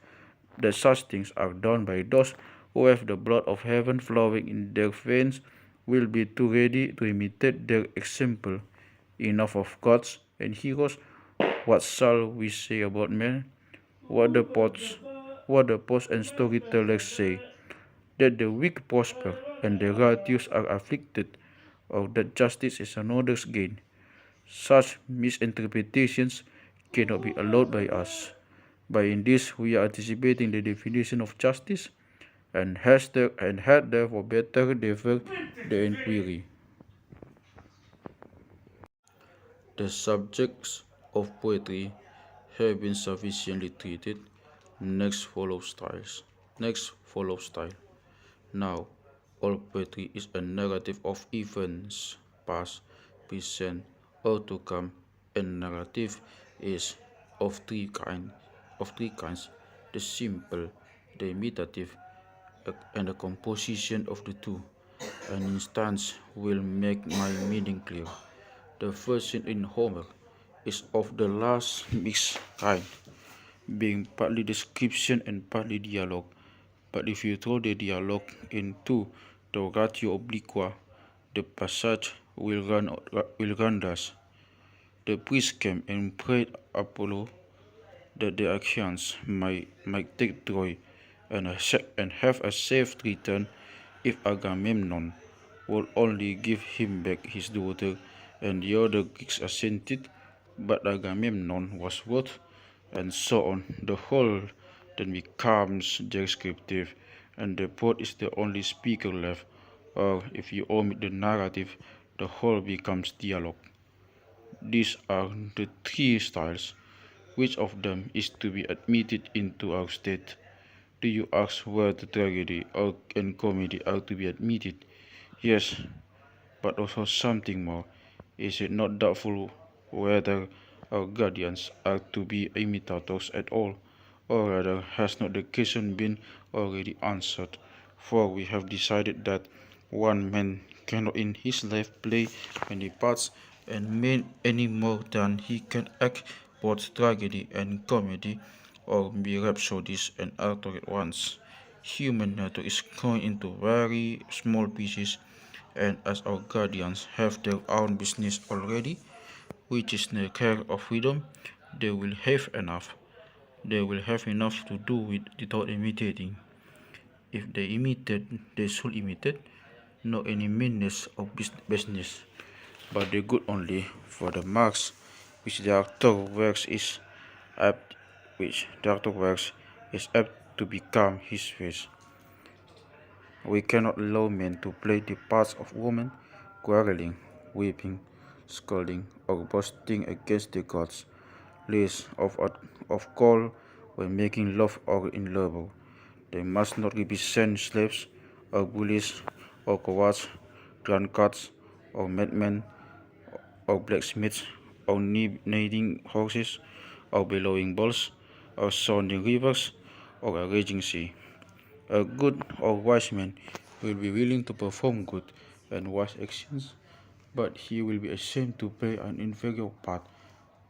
things are done by those who have the blood of heaven flowing in their veins will be too ready to imitate their example. Enough of gods and heroes. What shall we say about men? What the poets, what the poets and storytellers say, that the weak prosper and the righteous are afflicted, or that justice is another's gain. Such misinterpretations cannot be allowed by us. By in this we are anticipating the definition of justice, and had therefore better defer the inquiry. The subjects of poetry have been sufficiently treated. Next follows styles. Next follows style. Now, all poetry is a narrative of events, past, present, or to come, and narrative is of three kinds: the simple, the imitative, and the composition of the two. An instance will make my meaning clear. The first scene in Homer is of the last mixed kind, being partly description and partly dialogue. But if you throw the dialogue into the ratio obliqua, the passage will run thus. The priest came and prayed Apollo that the Achaeans might take Troy and have a safe return if Agamemnon would only give him back his daughter, and the other Greeks assented, but Agamemnon was wroth, and so on. The whole then becomes descriptive, and the poet is the only speaker left, or if you omit the narrative, the whole becomes dialogue. These are the three styles. Which of them is to be admitted into our state? Do you ask where the tragedy and comedy are to be admitted? Yes, but also something more. Is it not doubtful whether our guardians are to be imitators at all, or rather has not the question been already answered? For we have decided that one man cannot in his life play many parts and mean any more than he can act both tragedy and comedy, or be rhapsodies and actor at once. Human nature is going into very small pieces, and as our guardians have their own business already, which is the care of freedom, they will have enough. They will have enough to do without imitating. If they imitate, they should imitate, not any meanness of business, but the good only, for the marks which the actor wears is apt, to become his face. We cannot allow men to play the parts of women, quarreling, weeping, scolding, or boasting against the gods, lest of call when making love or in labor. They must not represent slaves, or bullies, or cowards, drunkards, or madmen, or blacksmiths, or kneading horses, or bellowing bulls, or sounding rivers, or a raging sea. A good or wise man will be willing to perform good and wise actions, but he will be ashamed to play an inferior part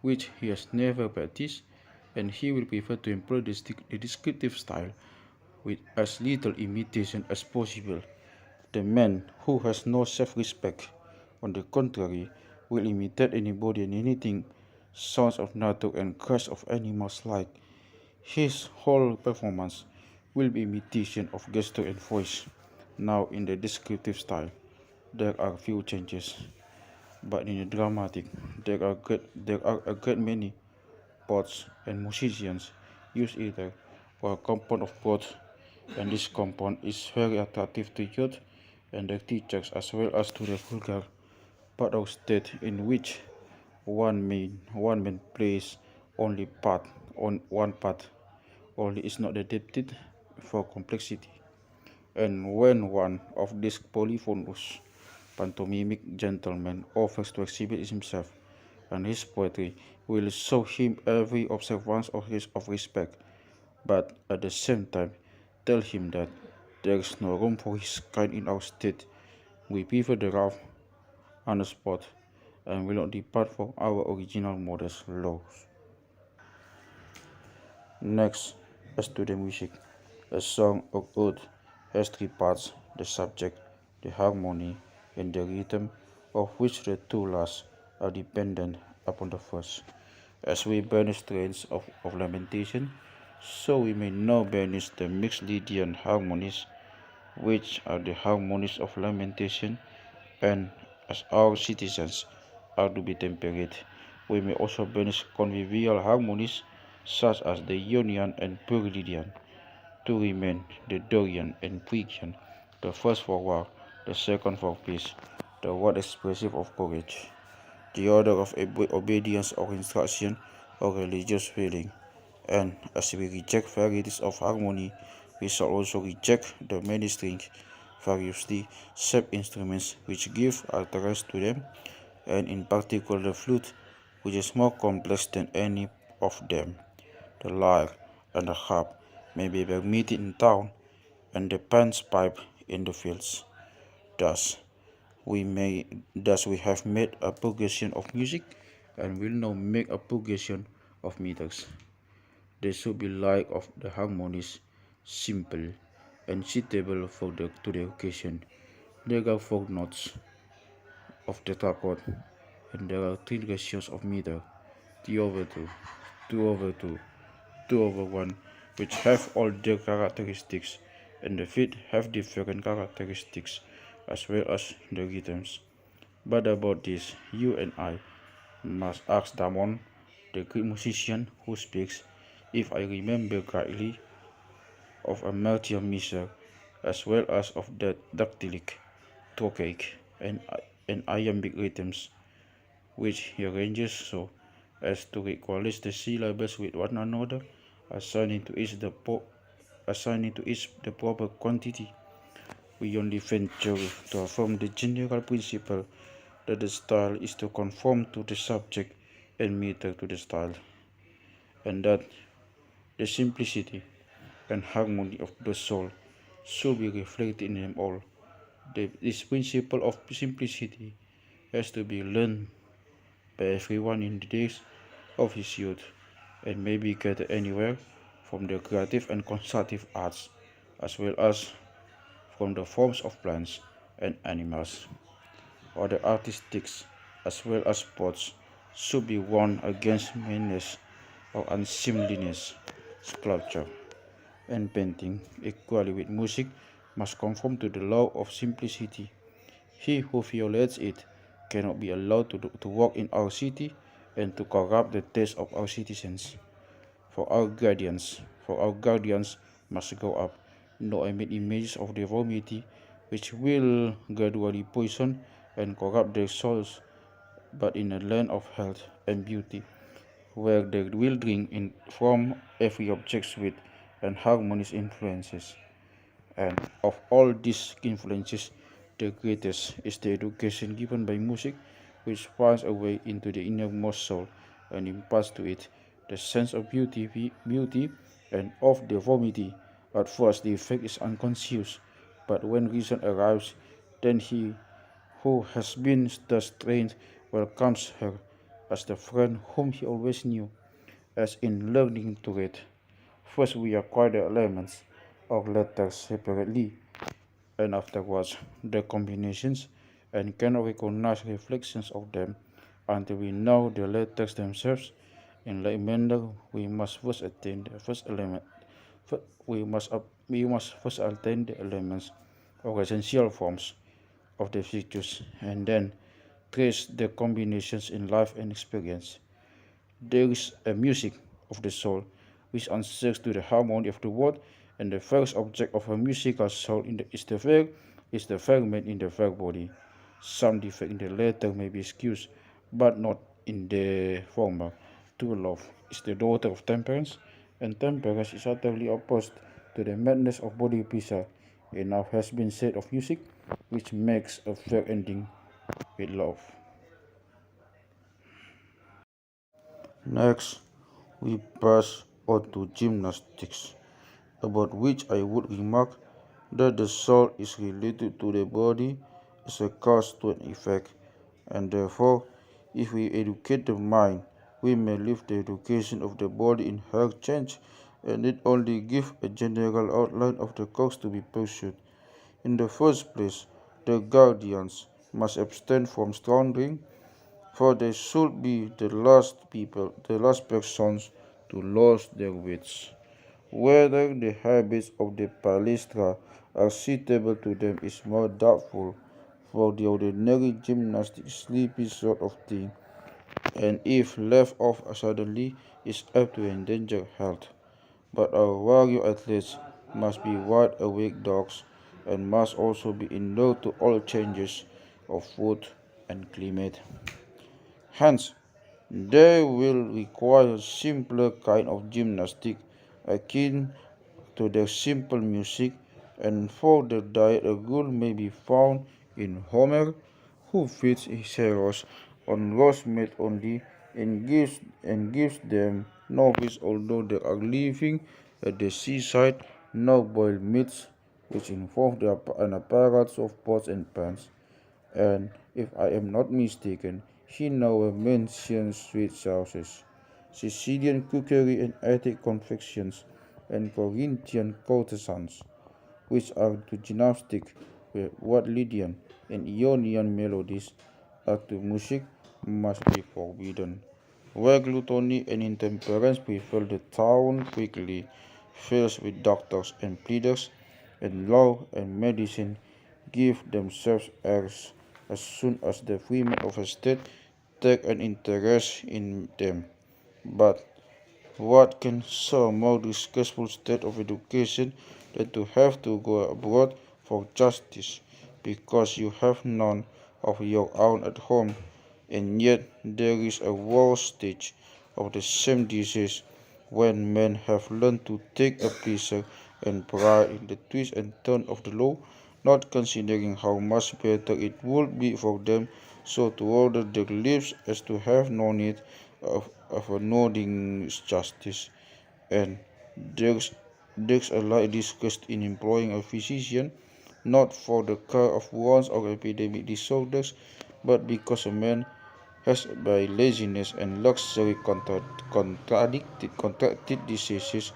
which he has never practiced, and he will prefer to employ the descriptive style with as little imitation as possible. The man who has no self-respect, on the contrary, will imitate anybody and anything, sounds of nature and cries of animals like. His whole performance will be imitation of gesture and voice, now in the descriptive style. there are few changes, but in a dramatic, there are a great many poets and musicians use either or a compound of both, and this compound is very attractive to youth and their teachers as well as to the vulgar part of state in which one man plays only part on one part only is not adapted for complexity. And when one of these polyphonous pantomimic gentlemen offers to exhibit himself and his poetry, will show him every observance of respect, but at the same time tell him that there is no room for his kind in our state. We prefer the rough on the spot and will not depart from our original modest laws. Next, as to the music, a song or ode has three parts: the subject, the harmony, and the rhythm, of which the two last are dependent upon the first. As we banish strains of lamentation, so we may now banish the mixed Lydian harmonies, which are the harmonies of lamentation, and as our citizens are to be temperate, we may also banish convivial harmonies such as the Ionian and Pyrrhidian, to remain the Dorian and Phrygian, the first for war, the second for peace, the one expressive of courage, the other of obedience or instruction or religious feeling. And as we reject varieties of harmony, we shall also reject the many strings, variously shaped instruments which give utterance to them, and in particular the flute, which is more complex than any of them. The lyre and the harp may be permitted in town, and the panspipe in the fields. Thus, we have made a progression of music, and will now make a progression of meters. They should be like of the harmonies, simple and suitable to the occasion. There are four notes of tetrachord, and there are three ratios of meter: 3/2, 2/2, 2/1, which have all their characteristics, and the fifth have different characteristics as well as the rhythms. But about this, you and I must ask Damon, the Greek musician who speaks, if I remember rightly, of a melodic measure as well as of the dactylic, trochaic, and iambic rhythms, which he arranges so as to equalize the syllables with one another, assigning to each the proper quantity. We only venture to affirm the general principle that the style is to conform to the subject and meter to the style, and that the simplicity and harmony of the soul should be reflected in them all. This principle of simplicity has to be learned by everyone in the days of his youth, and may be gathered anywhere from the creative and constructive arts, as well as from the forms of plants and animals. Or the artistics, as well as sports, should be warned against meanness or unseemliness. Sculpture and painting, equally with music, must conform to the law of simplicity. He who violates it cannot be allowed to walk in our city and to corrupt the taste of our citizens. For our guardians must grow up, not amid images of deformity, which will gradually poison and corrupt their souls, but in a land of health and beauty, where they will drink in from every object sweet and harmonious influences. And of all these influences, the greatest is the education given by music, which finds a way into the innermost soul and imparts to it the sense of beauty and of deformity. At first, the effect is unconscious, but when reason arrives, then he who has been thus trained welcomes her as the friend whom he always knew, as in learning to read. First, we acquire the elements of letters separately, and afterwards the combinations, and cannot recognize reflections of them until we know the letters themselves. In like manner, we must first attain the first element. We must first attain the elements or essential forms of the virtues and then trace their combinations in life and experience. There is a music of the soul which answers to the harmony of the world, and the first object of a musical soul is the fragment in the verb body. Some defect in the latter may be excused, but not in the former. True love is the daughter of temperance, and temperance is utterly opposed to the madness of body pleasure. Enough has been said of music, which makes a fair ending with love. Next, we pass on to gymnastics, about which I would remark that the soul is related to the body as a cause to an effect, and therefore, if we educate the mind, we may leave the education of the body in her change, and it only give a general outline of the course to be pursued. In the first place, the guardians must abstain from strong drink, for they should be the last persons to lose their wits. Whether the habits of the palestra are suitable to them is more doubtful, for the ordinary gymnastic sleepy sort of thing, and if left off suddenly, is apt to endanger health. But our warrior athletes must be wide awake dogs, and must also be inured to all changes of food and climate. Hence, they will require a simpler kind of gymnastic akin to their simple music, and for their diet a rule may be found in Homer, who feeds his heroes on roast meat only, and gives them no fish, although they are living at the seaside, no boiled meats, which involve an apparatus of pots and pans. And if I am not mistaken, he now mentions sweet sauces, Sicilian cookery and Attic confections, and Corinthian courtesans, which are to gymnastic what Lydian and Ionian melodies are to music, must be forbidden. Where gluttony and intemperance prevail, the town quickly fills with doctors and pleaders, and law and medicine give themselves airs as soon as the women of a state take an interest in them. But what can show more disgraceful state of education than to have to go abroad for justice, because you have none of your own at home, and yet there is a worse stage of the same disease, when men have learned to take a pleasure and pride in the twist and turn of the law, not considering how much better it would be for them so to order their lives as to have no need of a nodding justice. And there's a light disgust in employing a physician, not for the cure of wounds or epidemic disorders, but because a man has by laziness and luxury contracted diseases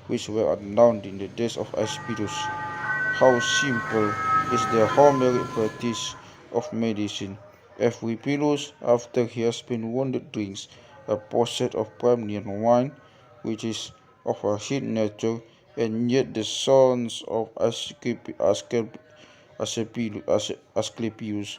which were unknown in the days of Aspidus. How simple is the Homeric practice of medicine! Epicurus, after he has been wounded, drinks a posset of Parmenian wine, which is of a heat nature, and yet the sons of Asclepius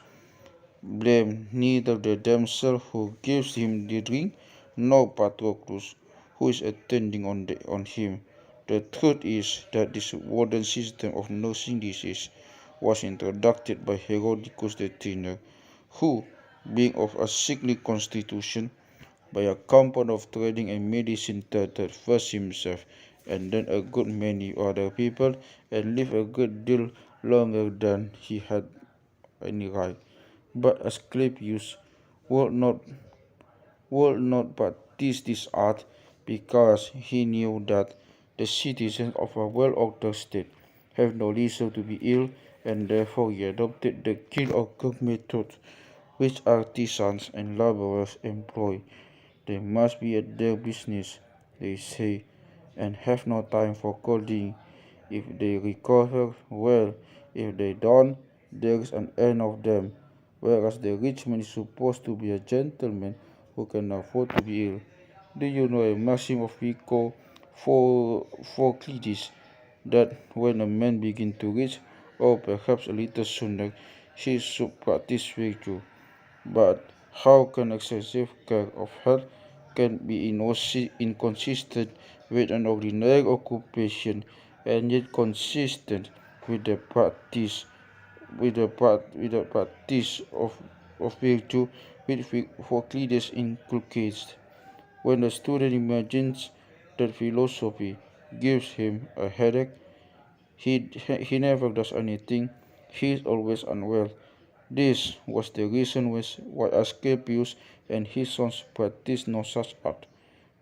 blame neither the damsel who gives him the drink, nor Patroclus, who is attending on him. The truth is that this modern system of nursing disease was introduced by Herodicus the Trainer, who, being of a sickly constitution, by a compound of trading and medicine started first himself and then a good many other people, and lived a good deal longer than he had any right. But Asclepius would not but teach this art, because he knew that the citizens of a well-ordered state have no leisure to be ill, and therefore he adopted the kill or cook method which artisans and laborers employ. They must be at their business, they say, and have no time for colding. If they recover, well; if they don't, there's an end of them. Whereas the rich man is supposed to be a gentleman who can afford to be ill. Do you know a maxim of Pico for Cletus, that when a man begins to reach, or perhaps a little sooner, he should practice virtue. But how can excessive care of health can be inconsistent with an ordinary occupation and yet consistent with the practice of virtue which Heraclitus inculcates? When the student imagines that philosophy gives him a headache, he never does anything. He is always unwell. This was the reason why Asclepius and his sons practiced no such art.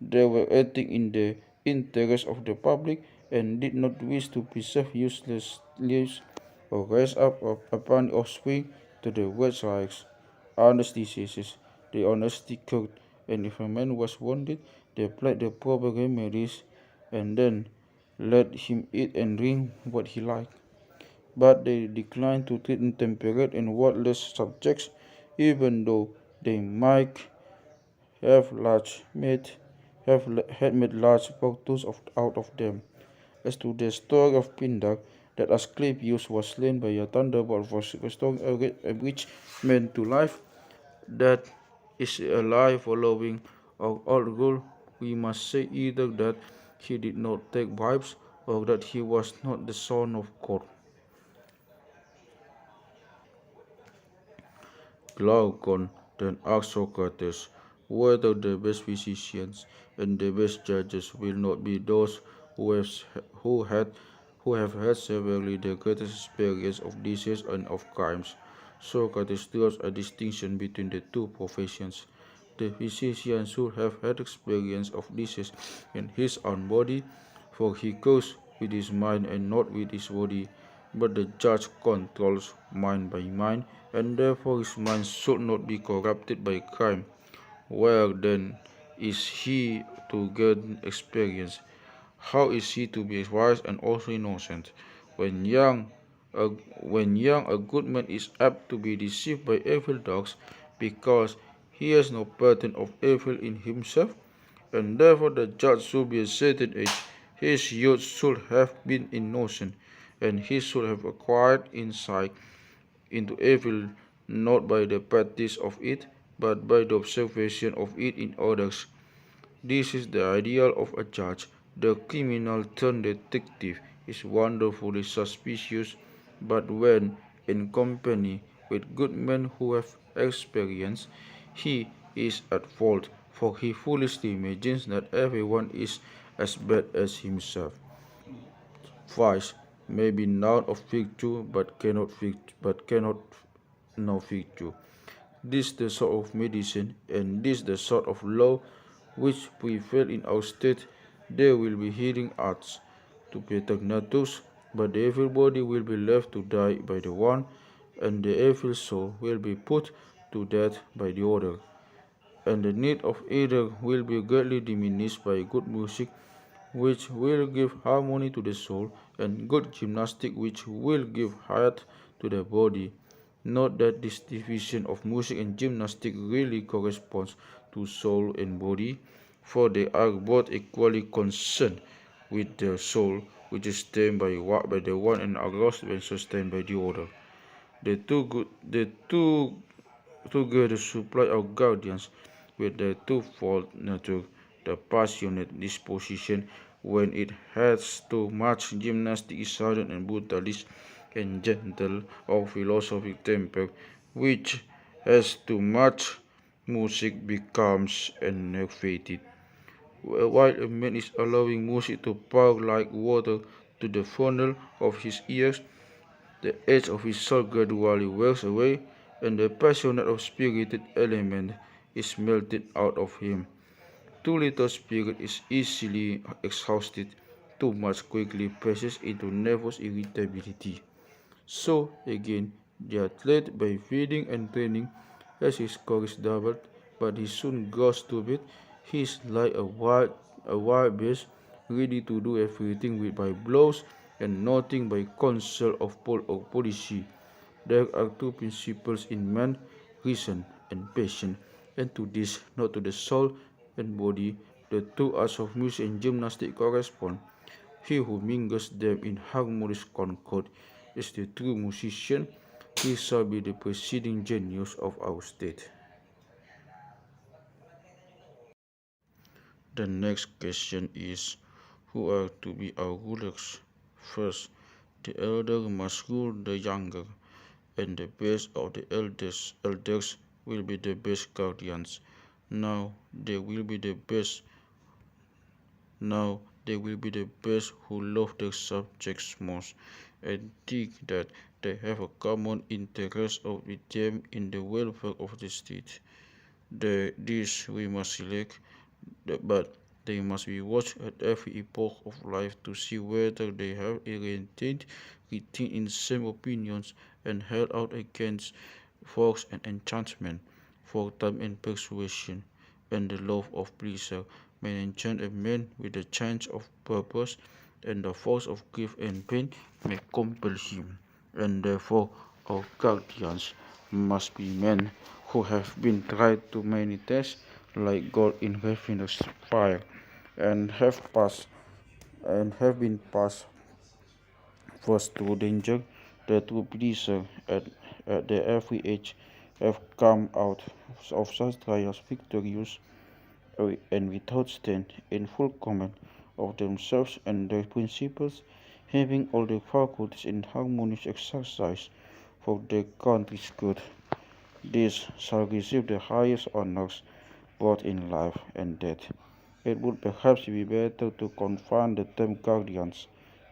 They were acting in the interest of the public and did not wish to preserve useless lives or raise up upon offspring to the world's rights. Honest diseases, the honesty cured, and if a man was wounded, they applied the proper remedies and then let him eat and drink what he liked. But they declined to treat intemperate and worthless subjects, even though they might have had made large fortunes out of them. As to the story of Pindar, that Asclepius was slain by a thunderbolt for restoring a rich man to life, that is a lie following our old rule. We must say either that he did not take bribes or that he was not the son of God. Glaucon then asked Socrates whether the best physicians and the best judges will not be those who have, who had, who have had severely the greatest experience of disease and of crimes. Socrates draws a distinction between the two professions. The physician should have had experience of disease in his own body, for he goes with his mind and not with his body. But the judge controls mind by mind, and therefore his mind should not be corrupted by crime. Where then is he to gain experience? How is he to be wise and also innocent? When young, a, a good man is apt to be deceived by evil dogs, because he has no pattern of evil in himself, and therefore the judge should be a certain age. His youth should have been innocent, and he should have acquired insight into evil not by the practice of it, but by the observation of it in others. This is the ideal of a judge. The criminal turned detective is wonderfully suspicious, but when in company with good men who have experience, he is at fault, for he foolishly imagines that everyone is as bad as himself. Vice may be noun of virtue, but cannot know virtue. This the sort of medicine, and this the sort of law which prevail in our state. There will be healing arts to phytagoras, but the evil body will be left to die by the one, and the evil soul will be put to death by the other. And the need of either will be greatly diminished by good music, which will give harmony to the soul, and good gymnastic, which will give health to the body. Note that this division of music and gymnastic really corresponds to soul and body, for they are both equally concerned with the soul, which is sustained by the one and aroused when sustained by the other. The two together supply our guardians with their twofold nature, the passionate disposition when it has too much gymnastic is sudden and brutalist and gentle or philosophic temper, which has too much music becomes enervated. While a man is allowing music to pour like water to the funnel of his ears, the edge of his soul gradually wears away, and the passionate or spirited element is melted out of him. Too little spirit is easily exhausted, too much quickly passes into nervous irritability. So, again, the athlete, by feeding and training, has his courage doubled, but he soon grows stupid. He is like a wild beast, ready to do everything by blows and nothing by counsel of or policy. There are two principles in man, reason and passion, and to this, not to the soul and body, the two arts of music and gymnastics correspond. He who mingles them in harmonious concord is the true musician. He shall be the presiding genius of our state. The next question is, who are to be our rulers? First, the elder must rule the younger, and the best of the elders will be the best guardians. Now they will be the best Now they will be the best who love their subjects most, and think that they have a common interest with them in the welfare of the state. These we must select, but they must be watched at every epoch of life to see whether they have retained in same opinions, and held out against force and enchantment, for time and persuasion, and the love of pleasure may enchant a man with the change of purpose, and the force of grief and pain may compel him. And therefore our guardians must be men who have been tried to many tests, like gold in refiner's fire, and have been passed first through danger, that through pleasure at their every age have come out of such trials victorious, and without stain, in full command of themselves and their principles, having all their faculties in harmonious exercise for their country's good. These shall receive the highest honors both in life and death. It would perhaps be better to confine the term guardians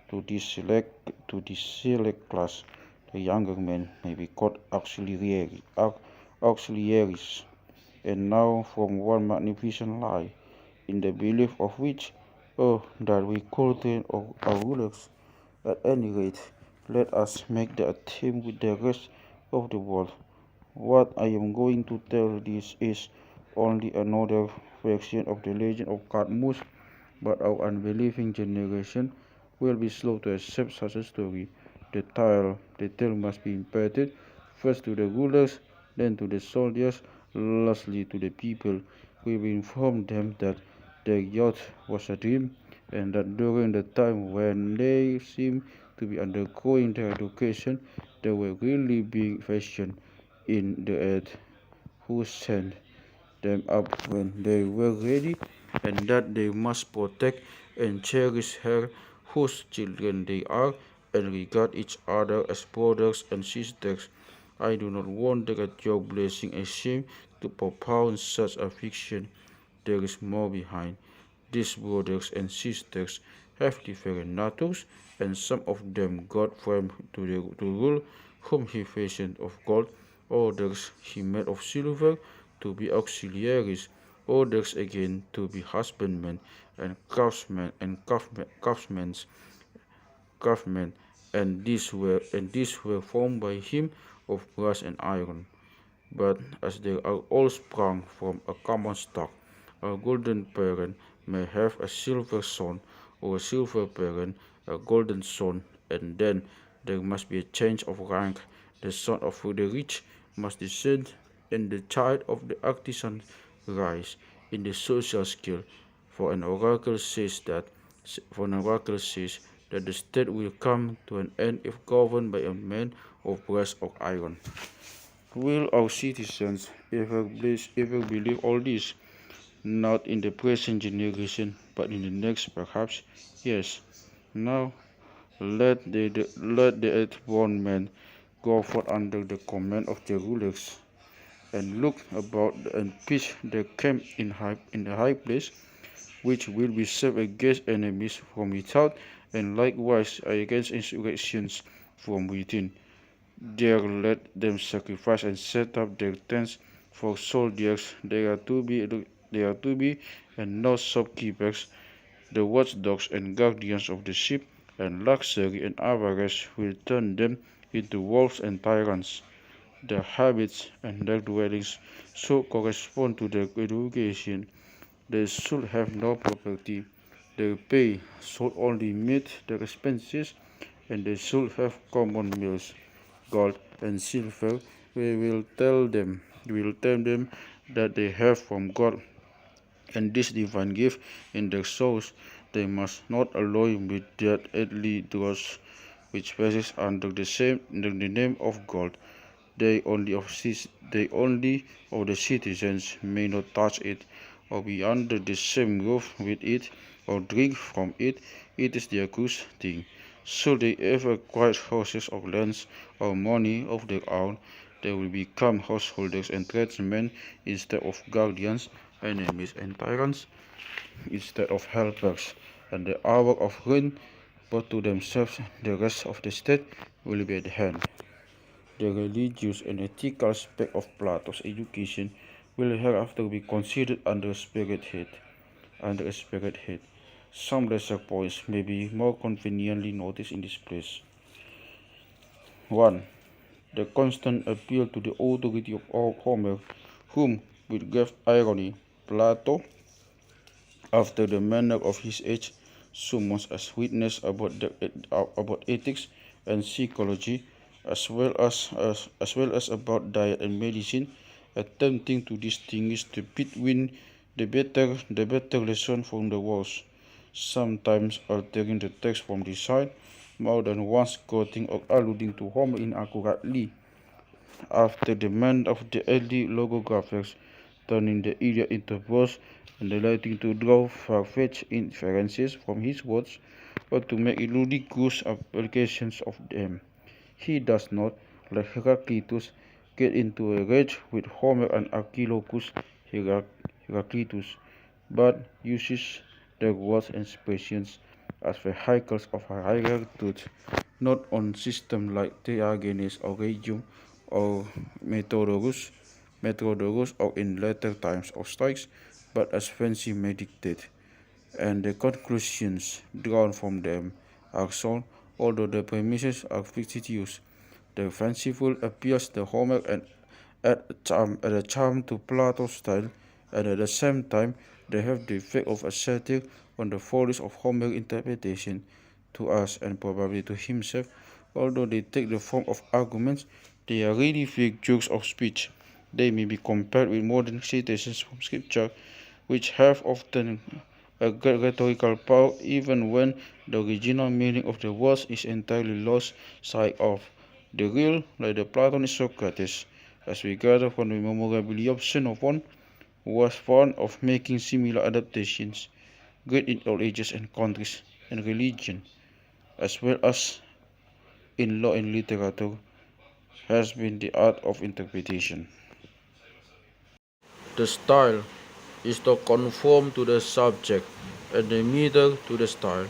to this select class. The younger men may be called auxiliaries, and now from one magnificent lie, in the belief of which, oh, that we could train our rulers. At any rate, let us make the attempt with the rest of the world. What I am going to tell this is only another version of the legend of Cadmus, but our unbelieving generation will be slow to accept such a story. The tale must be imparted first to the rulers, then to the soldiers, lastly to the people. We will inform them that their youth was a dream, and that during the time when they seemed to be undergoing their education, they were really being fashioned in the earth, who sent them up when they were ready, and that they must protect and cherish her whose children they are, and regard each other as brothers and sisters. I do not wonder at your blessing a shame to propound such a fiction. There is more behind. These brothers and sisters have different natures, and some of them God framed to rule, whom he fashioned of gold, others he made of silver to be auxiliaries, others again to be husbandmen and craftsmen, and these were formed by him of brass and iron. But as they are all sprung from a common stock, a golden parent may have a silver son, or a silver parent a golden son, and then there must be a change of rank. The son of the rich must descend, and the child of the artisan rise in the social scale. For an oracle says that the state will come to an end if governed by a man of brass or iron. Will our citizens ever believe all this? Not in the present generation, but in the next perhaps. Yes. Now let the earth-born men go forth under the command of their rulers, and look about and pitch their camp in a high place, which will be safe against enemies from without, and likewise against insurrections from within. There let them sacrifice and set up their tents for soldiers. They are to be and not shopkeepers, the watchdogs and guardians of the sheep, and luxury and avarice will turn them into wolves and tyrants. Their habits and their dwellings should correspond to their education. They should have no property. Their pay should only meet their expenses, and they should have common meals, gold and silver. We will tell them that they have from God, and this divine gift in their souls. They must not alloy with that earthly dross which passes under the name of gold. they only of the citizens may not touch it, or be under the same roof with it, or drink from it. It is their good thing. Should they ever acquire horses or lands or money of their own, they will become householders and tradesmen instead of guardians, enemies and tyrants instead of helpers. And the hour of ruin, but to themselves the rest of the state will be at hand. The religious and ethical aspect of Plato's education will hereafter be considered under a spirit head. Some lesser points may be more conveniently noticed in this place. 1. The constant appeal to the authority of Homer, whom, with grave irony, Plato, after the manner of his age, summons as witness about ethics and psychology, as well as about diet and medicine, attempting to distinguish the better lesson from the worse, sometimes altering the text from the side, more than once quoting or alluding to Homer inaccurately, after the manner of the early logographers, turning the Iliad into verse and delighting to draw far-fetched inferences from his words, or to make ludicrous applications of them. He does not, like Heraclitus, get into a rage with Homer and Archilochus Heraclitus, but uses their words and expressions as vehicles of a higher truth, not on systems like Theagenes or Regium or Metrodorus or in later times of Stoics, but as fancy may dictate, and the conclusions drawn from them are sound, although the premises are fictitious. The fanciful appeals to Homer and add a charm to Plato's style, and at the same time they have the effect of a satire on the follies of Homer's interpretation to us and probably to himself. Although they take the form of arguments, they are really figures of speech. They may be compared with modern citations from Scripture, which have often a great rhetorical power even when the original meaning of the words is entirely lost sight of. The real, like the Platonist Socrates, as we gather from the memorabilia of Xenophon, was fond of making similar adaptations, great in all ages and countries and religion, as well as in law and literature, has been the art of interpretation. The style is to conform to the subject, and the meter to the style.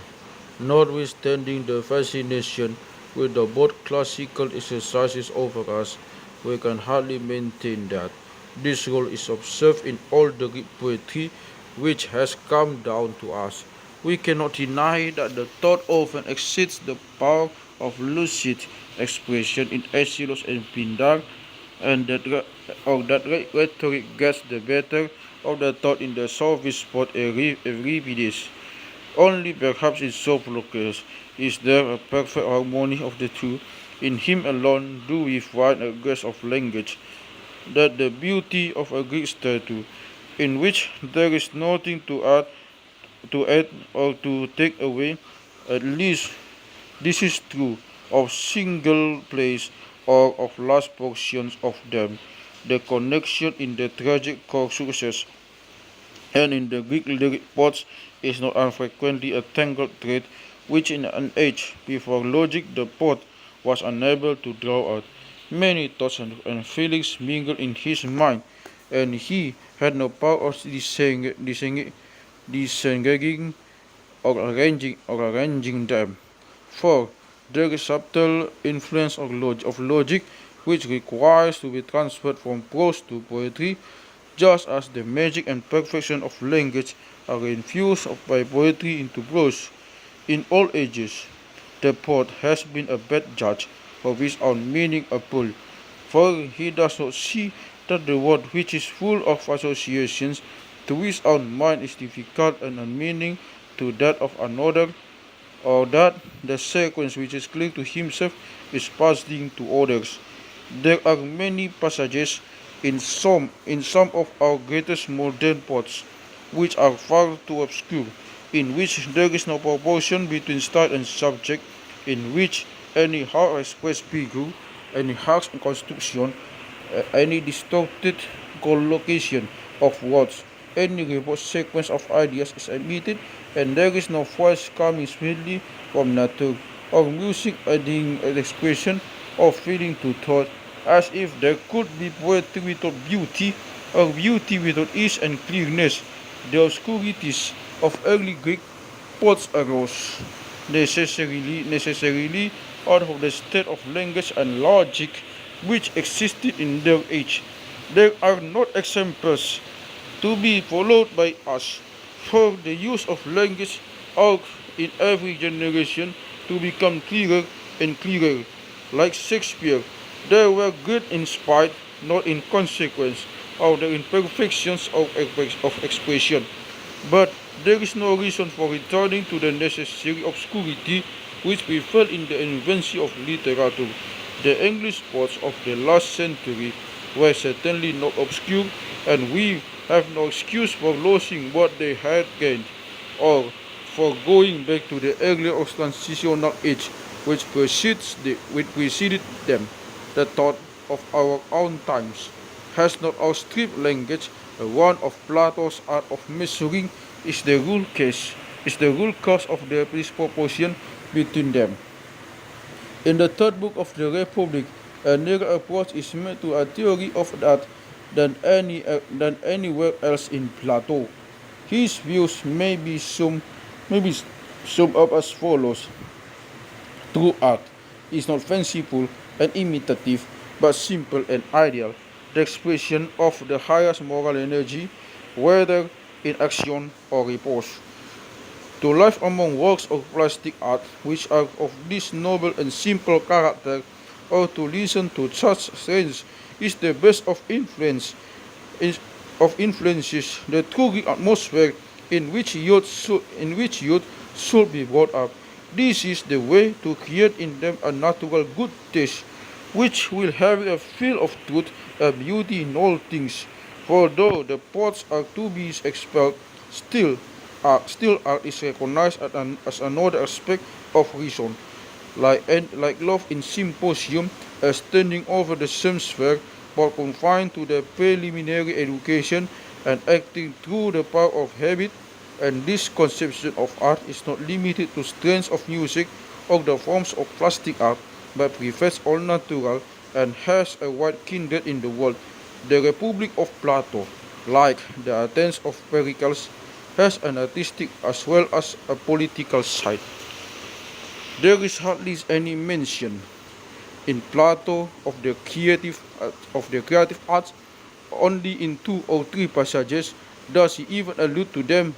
Notwithstanding the fascination with the both classical exercises over us, we can hardly maintain that this rule is observed in all the Greek poetry which has come down to us. We cannot deny that the thought often exceeds the power of lucid expression in Aeschylus and Pindar, and that rhetoric gets the better of the thought in the sophist spot Euripides. Only perhaps in Sophocles is there a perfect harmony of the two. In him alone do we find a grace of language, that the beauty of a Greek statue, in which there is nothing to add or to take away. At least this is true of single plays or of large portions of them. The connection in the tragic sources and in the Greek lyric poets is not unfrequently a tangled thread which in an age before logic the poet was unable to draw out. Many thoughts and feelings mingled in his mind, and he had no power of disengaging or arranging them. For there is subtle influence of logic which requires to be transferred from prose to poetry, just as the magic and perfection of language are infused by poetry into prose. In all ages, the poet has been a bad judge of his own meaning upon, for he does not see that the word which is full of associations to his own mind is difficult and unmeaning to that of another, or that the sequence which is clear to himself is puzzling to others. There are many passages in some of our greatest modern poets which are far too obscure, in which there is no proportion between style and subject, in which any how expressed figure any harsh construction, any distorted collocation of words, any reverse sequence of ideas is omitted, and there is no voice coming sweetly from nature, or music adding an expression of feeling to thought, as if there could be poetry without beauty, or beauty without ease and clearness. The obscurities of early Greek poets arose necessarily out of the state of language and logic which existed in their age. There are not examples to be followed by us, for the use of language ought in every generation to become clearer and clearer. Like Shakespeare, they were good in spite, not in consequence, of the imperfections of expression. But there is no reason for returning to the necessary obscurity which prevailed in the infancy of literature. The English poets of the last century were certainly not obscure, and we have no excuse for losing what they had gained, or for going back to the earlier transitional age which preceded them. The thought of our own times has not outstripped language. One of Plato's art of measuring is the rule cause of the disproportion between them. In the third book of the Republic, a nearer approach is made to a theory of that than anywhere else in Plato. His views may be summed up as follows: true art is not fanciful and imitative, but simple and ideal, the expression of the highest moral energy, whether in action or repose. To live among works of plastic art which are of this noble and simple character, or to listen to such strains, is the best of influences, the true atmosphere in which youth should be brought up. This is the way to create in them a natural good taste, which will have a feel of truth, a beauty in all things. For though the poets are to be expelled, still art is recognized as another aspect of reason, like love in symposium, as standing over the same sphere, but confined to the preliminary education and acting through the power of habit. And this conception of art is not limited to strains of music or the forms of plastic art, but prefers all natural and has a wide kindred in the world. The Republic of Plato, like the Athens of Pericles, has an artistic as well as a political side. There is hardly any mention in Plato of the creative arts. Only in 2 or 3 passages does he even allude to them.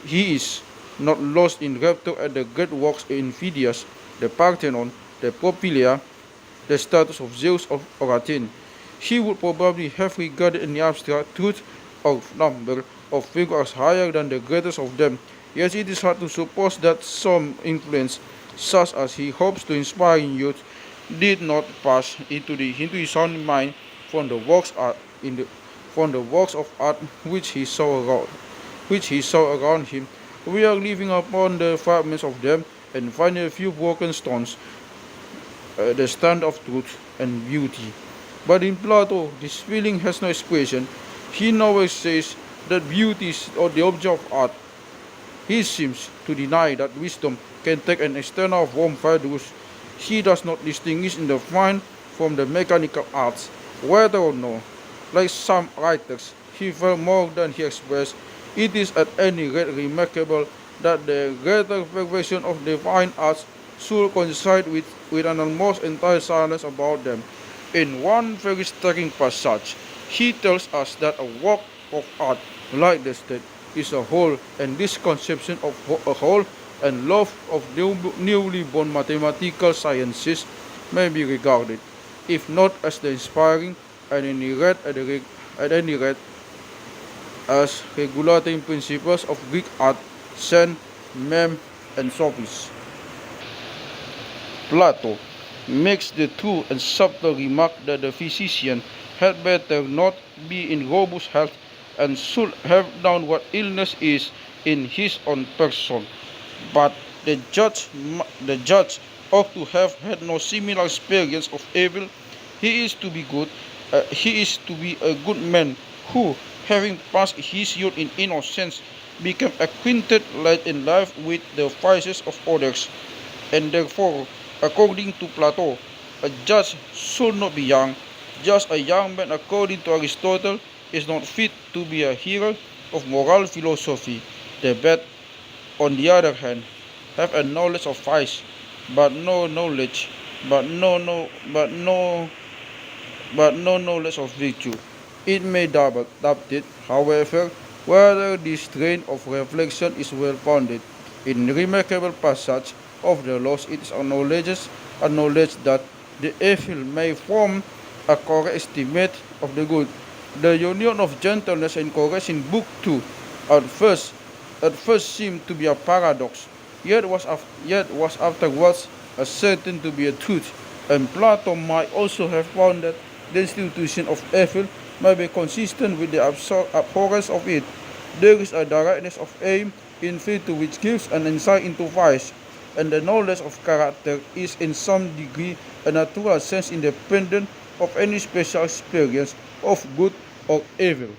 He is not lost in rapture at the great works in Phidias, the Parthenon, the Propylaea, the status of Zeus or Athene. He would probably have regarded in the abstract truth of number of figures higher than the greatest of them. Yet it is hard to suppose that some influence, such as he hopes to inspire in youth, did not pass into his own mind from the works of art which he saw around him. We are living upon the fragments of them and find a few broken stones, the stand of truth and beauty. But in Plato, this feeling has no expression. He nowhere says that beauty is the object of art. He seems to deny that wisdom can take an external form virtues. He does not distinguish in the fine from the mechanical arts, whether or no, like some writers, he felt more than he expressed. It is at any rate remarkable that the greater perfection of the fine arts should coincide with an almost entire silence about them. In one very striking passage, he tells us that a work of art, like the state, is a whole, and this conception of a whole and love of newly born mathematical sciences may be regarded, if not as the inspiring, at any rate as regulating principles of Greek art, sen, mem, and sophis. Plato makes the true and subtle remark that the physician had better not be in robust health and should have known what illness is in his own person. But the judge ought to have had no similar experience of evil. He is to be good. He is to be a good man who, having passed his youth in innocence, became acquainted late in life with the vices of others, and therefore, according to Plato, a judge should not be young. Just a young man, according to Aristotle, is not fit to be a hero of moral philosophy. The bad, on the other hand, have a knowledge of vice, but no knowledge, but no, no, but no knowledge of virtue. It may doubt it, however, whether this train of reflection is well founded. In remarkable passage of the laws, it is acknowledged that the evil may form a correct estimate of the good. The union of gentleness and courage in Book 2 at first at first seemed to be a paradox, yet was afterwards ascertained to be a truth, and Plato might also have found that the institution of evil may be consistent with the abhorrence of it. There is a directness of aim in virtue which gives an insight into vice, and the knowledge of character is in some degree a natural sense independent of any special experience of good or evil.